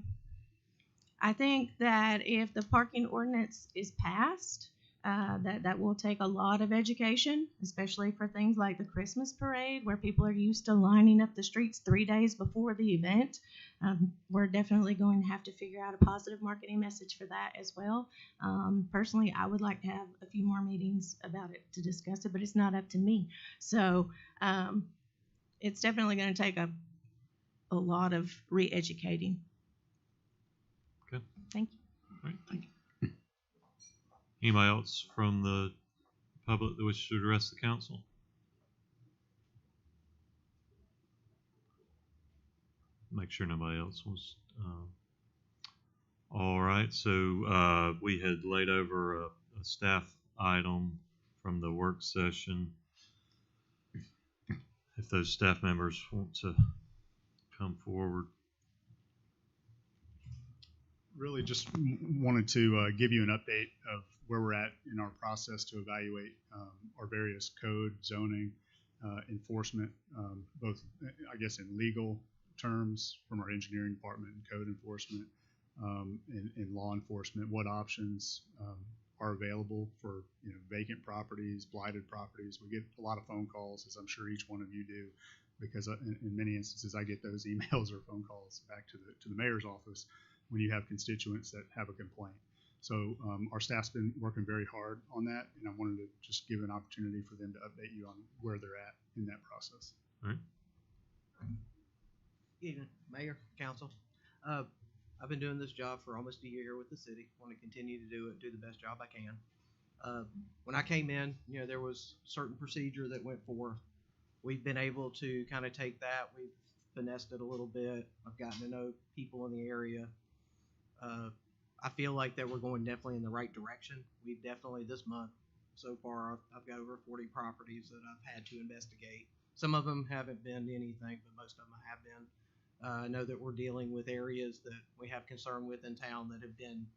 think that if the parking ordinance is passed, that will take a lot of education, especially for things like the Christmas parade, where people are used to lining up the streets 3 days before the event. We're definitely going to have to figure out a positive marketing message for that as well. Personally, I would like to have a few more meetings about it to discuss it, but it's not up to me. So it's definitely going to take a lot of re-educating. Good. Thank you. All right, thank you. Anybody else from the public that wishes to address the council? Make sure nobody else was. All right, so we had laid over a staff item from the work session. If those staff members want to come forward. Really just wanted to give you an update of where we're at in our process to evaluate our various code, zoning, enforcement, both, I guess, in legal terms from our engineering department and code enforcement, and law enforcement, what options are available for vacant properties, blighted properties. We get a lot of phone calls, as I'm sure each one of you do, because in many instances I get those emails or phone calls back to the mayor's office when you have constituents that have a complaint. So our staff's been working very hard on that, and I wanted to just give an opportunity for them to update you on where they're at in that process. All right. Good evening, Mayor, Council. I've been doing this job for almost a year here with the city. Want to continue to do the best job I can. When I came in, there was certain procedure that went forth. We've been able to kind of take that. We've finessed it a little bit. I've gotten to know people in the area. I feel like that we're going definitely in the right direction. We've definitely, this month so far, I've got over 40 properties that I've had to investigate. Some of them haven't been anything, but most of them have been. I know that we're dealing with areas that we have concern with in town that have been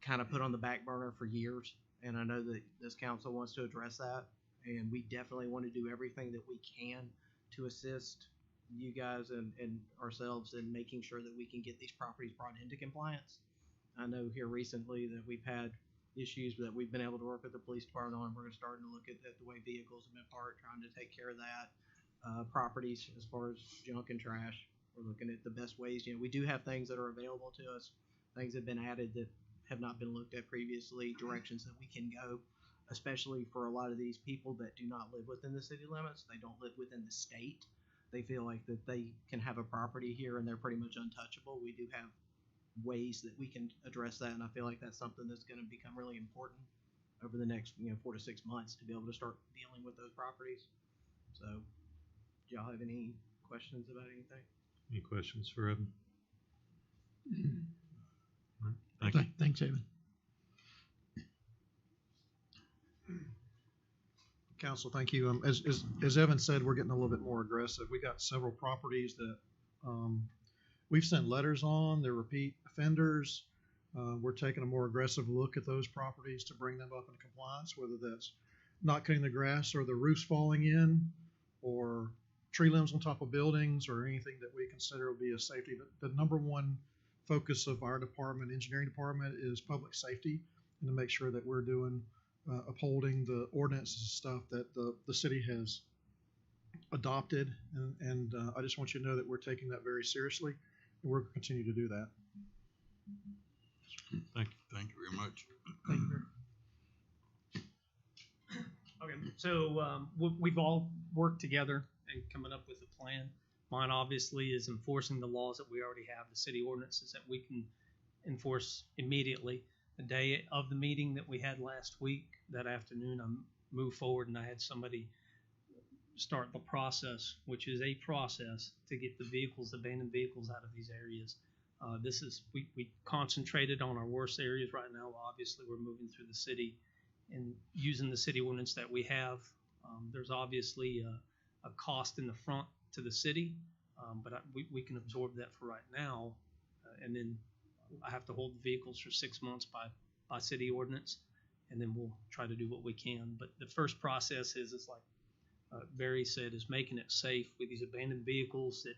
kind of put on the back burner for years, and I know that this council wants to address that, and we definitely want to do everything that we can to assist you guys and ourselves in making sure that we can get these properties brought into compliance. I know here recently that we've had, issues that we've been able to work with the police department on. We're starting to look at the way vehicles have been parked, trying to take care of that. Properties as far as junk and trash. We're looking at the best ways. We do have things that are available to us, things that have been added that have not been looked at previously, directions that we can go, especially for a lot of these people that do not live within the city limits. They don't live within the state. They feel like that they can have a property here and they're pretty much untouchable. We do have ways that we can address that, and I feel like that's something that's going to become really important over the next 4 to 6 months to be able to start dealing with those properties. So, do y'all have any questions about anything? Any questions for Evan? All right, thank you. Thanks, Evan. Council, thank you. As Evan said, we're getting a little bit more aggressive. We got several properties that we've sent letters on. They're repeat offenders. We're taking a more aggressive look at those properties to bring them up into compliance, whether that's not cutting the grass or the roofs falling in or tree limbs on top of buildings or anything that we consider will be a safety. But the number one focus of our department, engineering department, is public safety and to make sure that we're doing upholding the ordinances and stuff that the city has adopted. And I just want you to know that we're taking that very seriously, and we're going to continue to do that. Thank you. Thank you very much. Thank you. Okay, so we've all worked together and coming up with a plan. Mine obviously is enforcing the laws that we already have, the city ordinances that we can enforce immediately. The day of the meeting that we had last week, that afternoon, I moved forward and I had somebody start the process, which is a process to get the vehicles, abandoned vehicles, out of these areas. We concentrated on our worst areas right now. Obviously, we're moving through the city and using the city ordinance that we have. There's obviously a cost in the front to the city, but we can absorb that for right now. And then I have to hold the vehicles for 6 months by city ordinance, and then we'll try to do what we can. But the first process is like Barry said, is making it safe with these abandoned vehicles that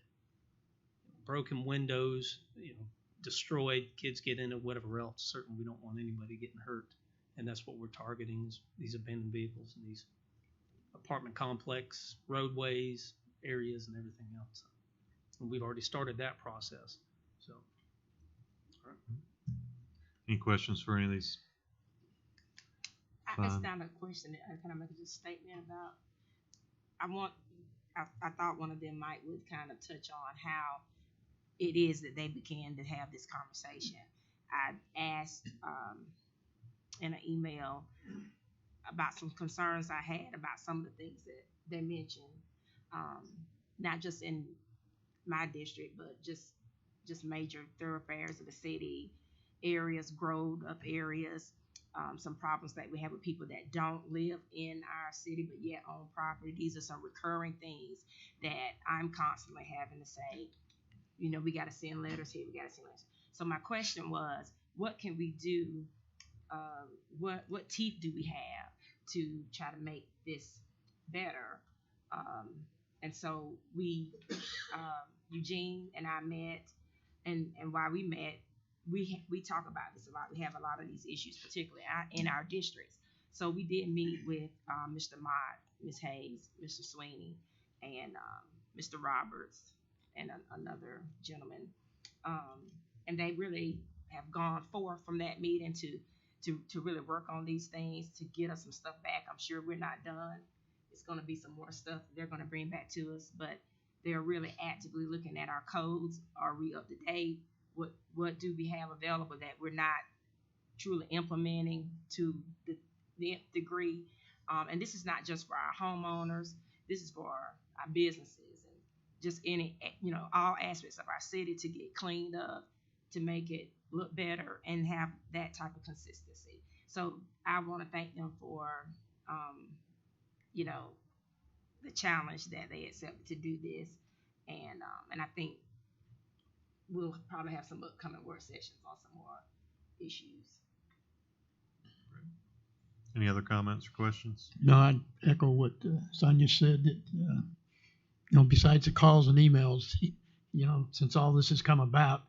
broken windows, destroyed, kids get in it, whatever else. Certainly we don't want anybody getting hurt, and that's what we're targeting, is these abandoned vehicles and these apartment complex, roadways, areas, and everything else. And we've already started that process. So, all right. Any questions for any of these? It's not a question. Can I make a statement about? I thought one of them would kind of touch on how it is that they began to have this conversation. I asked in an email about some concerns I had about some of the things that they mentioned, not just in my district, but just major thoroughfares of the city, areas, growed up areas, some problems that we have with people that don't live in our city but yet own property. These are some recurring things that I'm constantly having to say, we got to send letters here, we got to send letters. So my question was, what can we do? What teeth do we have to try to make this better? And so Eugene and I met, and while we met, we talk about this a lot. We have a lot of these issues, particularly in our districts. So we did meet with Mr. Mott, Ms. Hayes, Mr. Sweeney, and Mr. Roberts, and another gentleman. And they really have gone forth from that meeting to really work on these things, to get us some stuff back. I'm sure we're not done. It's going to be some more stuff they're going to bring back to us, but they're really actively looking at our codes. Are we up to date? What do we have available that we're not truly implementing to the nth degree? And this is not just for our homeowners. This is for our businesses and just any, all aspects of our city to get cleaned up, to make it look better and have that type of consistency. So I want to thank them for, the challenge that they accepted to do this. And I think we'll probably have some upcoming work sessions on some more issues. Any other comments or questions? No, I'd echo what Sonia said, that, besides the calls and emails, since all this has come about,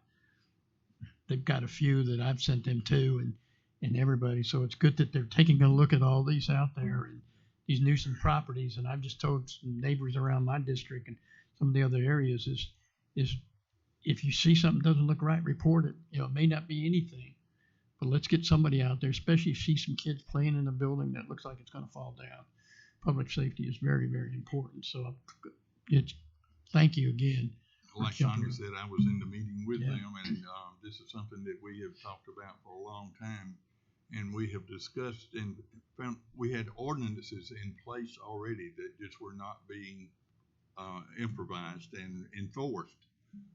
they've got a few that I've sent them to, and everybody. So it's good that they're taking a look at all these out there and these nuisance properties. And I've just told some neighbors around my district and some of the other areas is if you see something doesn't look right, report it. You know, it may not be anything, but let's get somebody out there, especially if you see some kids playing in a building that looks like it's going to fall down. Public safety is very, very important. So thank you again. Like Sonia said, I was in the meeting with Yeah. them, and this is something that we have talked about for a long time, and we have discussed and found we had ordinances in place already that just were not being improvised and enforced.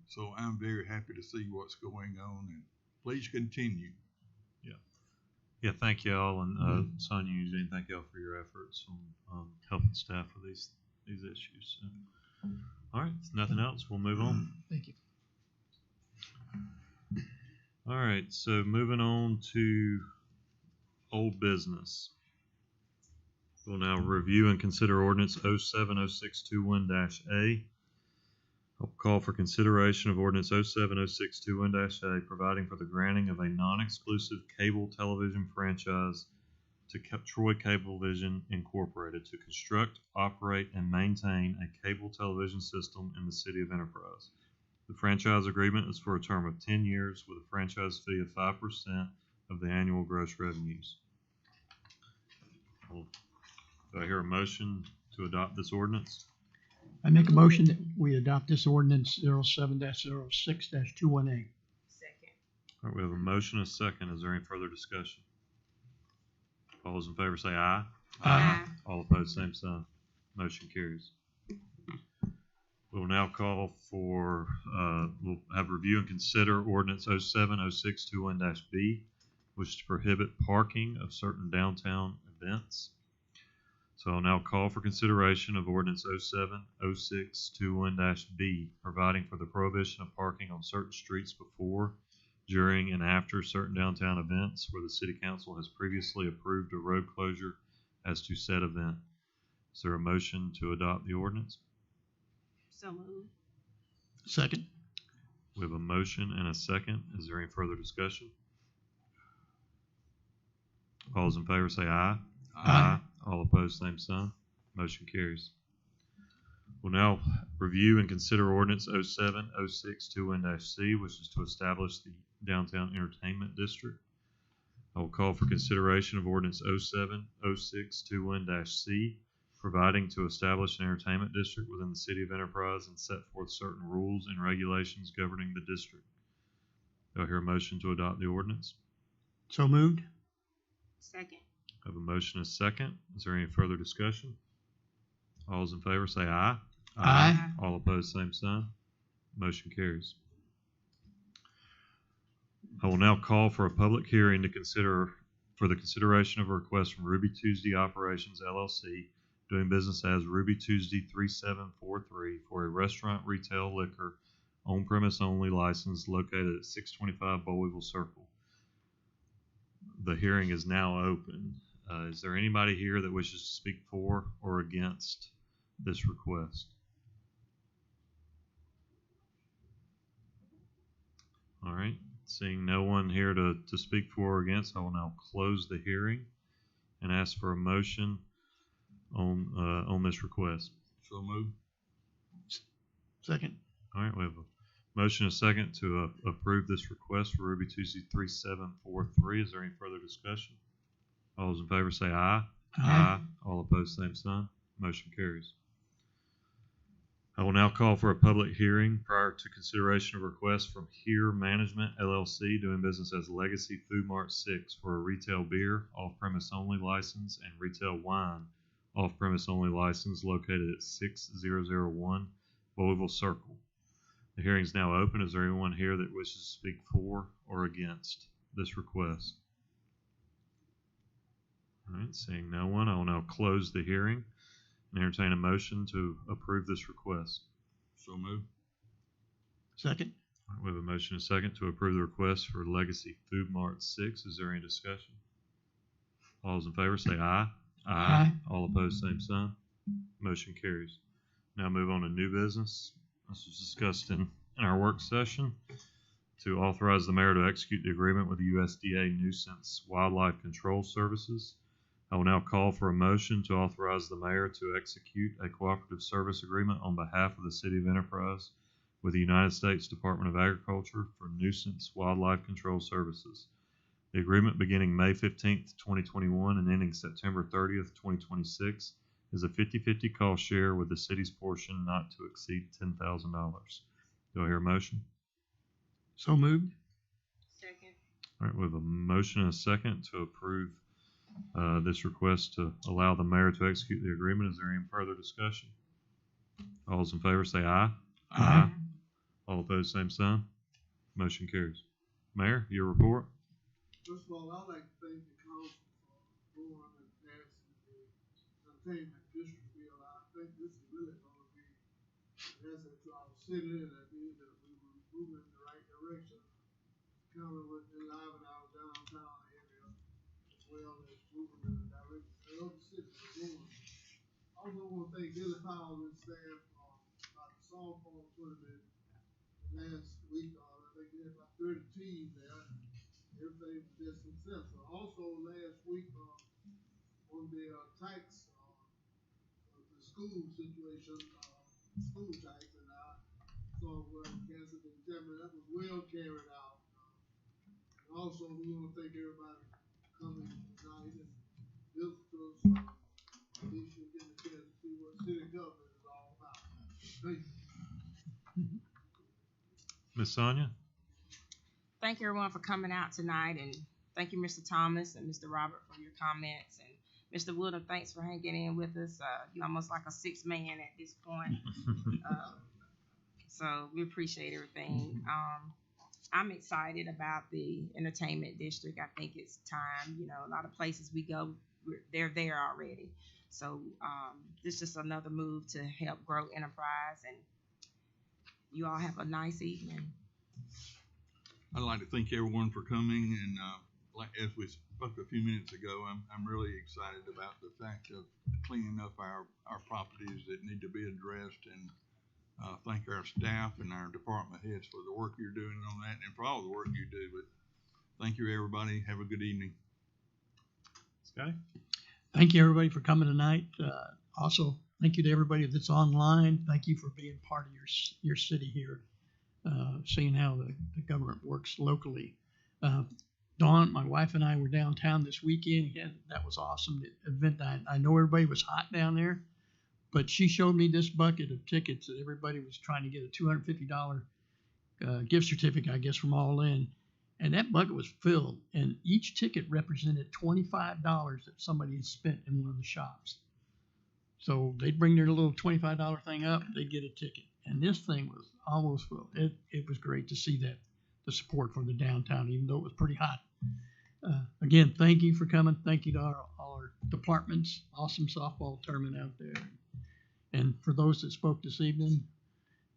So I'm very happy to see what's going on, and please continue. Yeah, thank y'all, and Sonia, Eugene, thank y'all for your efforts on helping staff with these issues. So, all right, if nothing else, we'll move on. Thank you. All right, so moving on to old business. We'll now review and consider ordinance 070621-A. I'll call for consideration of ordinance 070621-A, providing for the granting of a non-exclusive cable television franchise to Troy Cablevision Incorporated to construct, operate, and maintain a cable television system in the city of Enterprise. The franchise agreement is for a term of 10 years with a franchise fee of 5% of the annual gross revenues. Do I hear a motion to adopt this ordinance? I make a motion that we adopt this ordinance 07-06-21A. Second. All right, we have a motion and a second. Is there any further discussion? All those in favor say aye. Aye. All opposed, same sign. Motion carries. We'll now call for, we'll have review and consider ordinance 070621-B, which is to prohibit parking of certain downtown events. So I'll now call for consideration of ordinance 070621-B, providing for the prohibition of parking on certain streets before, during, and after certain downtown events where the city council has previously approved a road closure as to said event. Is there a motion to adopt the ordinance? So moved. Second. We have a motion and a second. Is there any further discussion? All those in favor say aye. Aye. All opposed, same sign. Motion carries. We'll now review and consider ordinance 070621-C, which is to establish the downtown entertainment district. I will call for consideration of ordinance 070621-C, providing to establish an entertainment district within the city of Enterprise and set forth certain rules and regulations governing the district. Do I hear a motion to adopt the ordinance? So moved. Second. I have a motion and a second. Is there any further discussion? All those in favor say aye. Aye. All opposed, same sign. Motion carries. I will now call for a public hearing to consider for the consideration of a request from Ruby Tuesday Operations LLC, doing business as Ruby Tuesday 3743, for a restaurant retail liquor on-premise only license located at 625 Bowleville Circle. The hearing is now open. Is there anybody here that wishes to speak for or against this request? All right, seeing no one here to speak for or against, I will now close the hearing and ask for a motion on this request. So moved. Second. All right, we have a motion and a second to approve this request for Ruby Tuesday 3743. Is there any further discussion? All those in favor say aye. Aye. All opposed, same sign. Motion carries. I will now call for a public hearing prior to consideration of request from Here Management LLC, doing business as Legacy Food Mart 6, for a retail beer off-premise only license and retail wine off-premise only license located at 6001 Louisville Circle. The hearing is now open. Is there anyone here that wishes to speak for or against this request? All right, seeing no one, I will now close the hearing and entertain a motion to approve this request. So moved. Second. All right, we have a motion and a second to approve the request for Legacy Food Mart 6. Is there any discussion? All those in favor say aye. Aye. All opposed, same sign. Motion carries. Now move on to new business. This was discussed in our work session. to authorize the mayor to execute the agreement with the USDA Nuisance Wildlife Control Services. I will now call for a motion to authorize the mayor to execute a cooperative service agreement on behalf of the City of Enterprise with the United States Department of Agriculture for nuisance wildlife control services. The agreement beginning May 15th, 2021 and ending September 30th, 2026 is a 50-50 cost share with the city's portion not to exceed $10,000. Do I hear a motion? So moved. Second. All right, we have a motion and a second to approve this request to allow the mayor to execute the agreement. Is there any further discussion? All those in favor say aye. Aye. All opposed, same sign. Motion carries. Mayor, your report? First of all, I'd like to thank the council for going and passing the containment district bill. I think this is really going to be an asset to our city, and I believe that we were moving in the right direction. County would enliven our downtown area as well as moving in the direction that other cities are going. I also want to thank Billy Powell and staff about the softball tournament last week. I think they had about 30 teams there. Everything was just successful. Also, last week on the tax, the school situation, school tax, and I saw where Kansas and Germany, that was well carried out. And also, we want to thank everybody for coming tonight and visitors. At least you'll get a chance to see what city government is all about. Thank you. Ms. Sonia? Thank everyone for coming out tonight, and thank you, Mr. Thomas and Mr. Robert, for your comments. And Mr. Woodham, thanks for hanging in with us. You're almost like a sixth man at this point. So we appreciate everything. I'm excited about the entertainment district. I think it's time. You know, a lot of places we go, they're there already. So this is just another move to help grow Enterprise, and you all have a nice evening. I'd like to thank everyone for coming, and like as we spoke a few minutes ago, I'm really excited about the fact of cleaning up our properties that need to be addressed, and thank our staff and our department heads for the work you're doing on that and for all the work you do. But thank you, everybody. Have a good evening. Scotty? Thank you, everybody, for coming tonight. Also, thank you to everybody that's online. Thank you for being part of your city here. Seeing how the government works locally. Dawn, my wife and I were downtown this weekend, and that was awesome. The event, I know everybody was hot down there, but she showed me this bucket of tickets that everybody was trying to get a $250 gift certificate, I guess, from All In. And that bucket was filled, and each ticket represented $25 that somebody had spent in one of the shops. So they'd bring their little $25 thing up, they'd get a ticket. And this thing was almost full. It was great to see that, the support for the downtown, even though it was pretty hot. Again, thank you for coming. Thank you to all our departments. Awesome softball tournament out there. And for those that spoke this evening,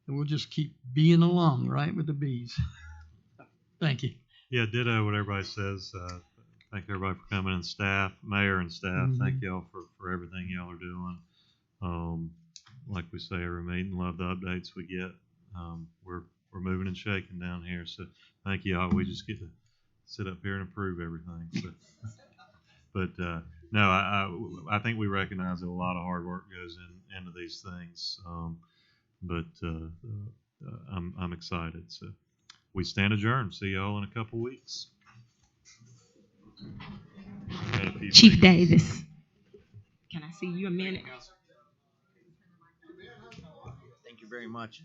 and we'll just keep being along, right, with the bees. Thank you. Yeah, ditto what everybody says. Thank everybody for coming, and staff, mayor and staff. Mhm. Thank y'all for everything y'all are doing. Like we say every meeting, love the updates we get. We're moving and shaking down here, so thank you all. We just get to sit up here and approve everything. So, but no, I think we recognize that a lot of hard work goes into these things. But I'm excited. So we stand adjourned. See y'all in a couple weeks. Chief Davis, can I see you a minute? Thank you very much.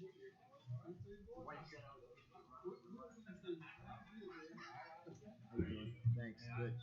Thanks. Good.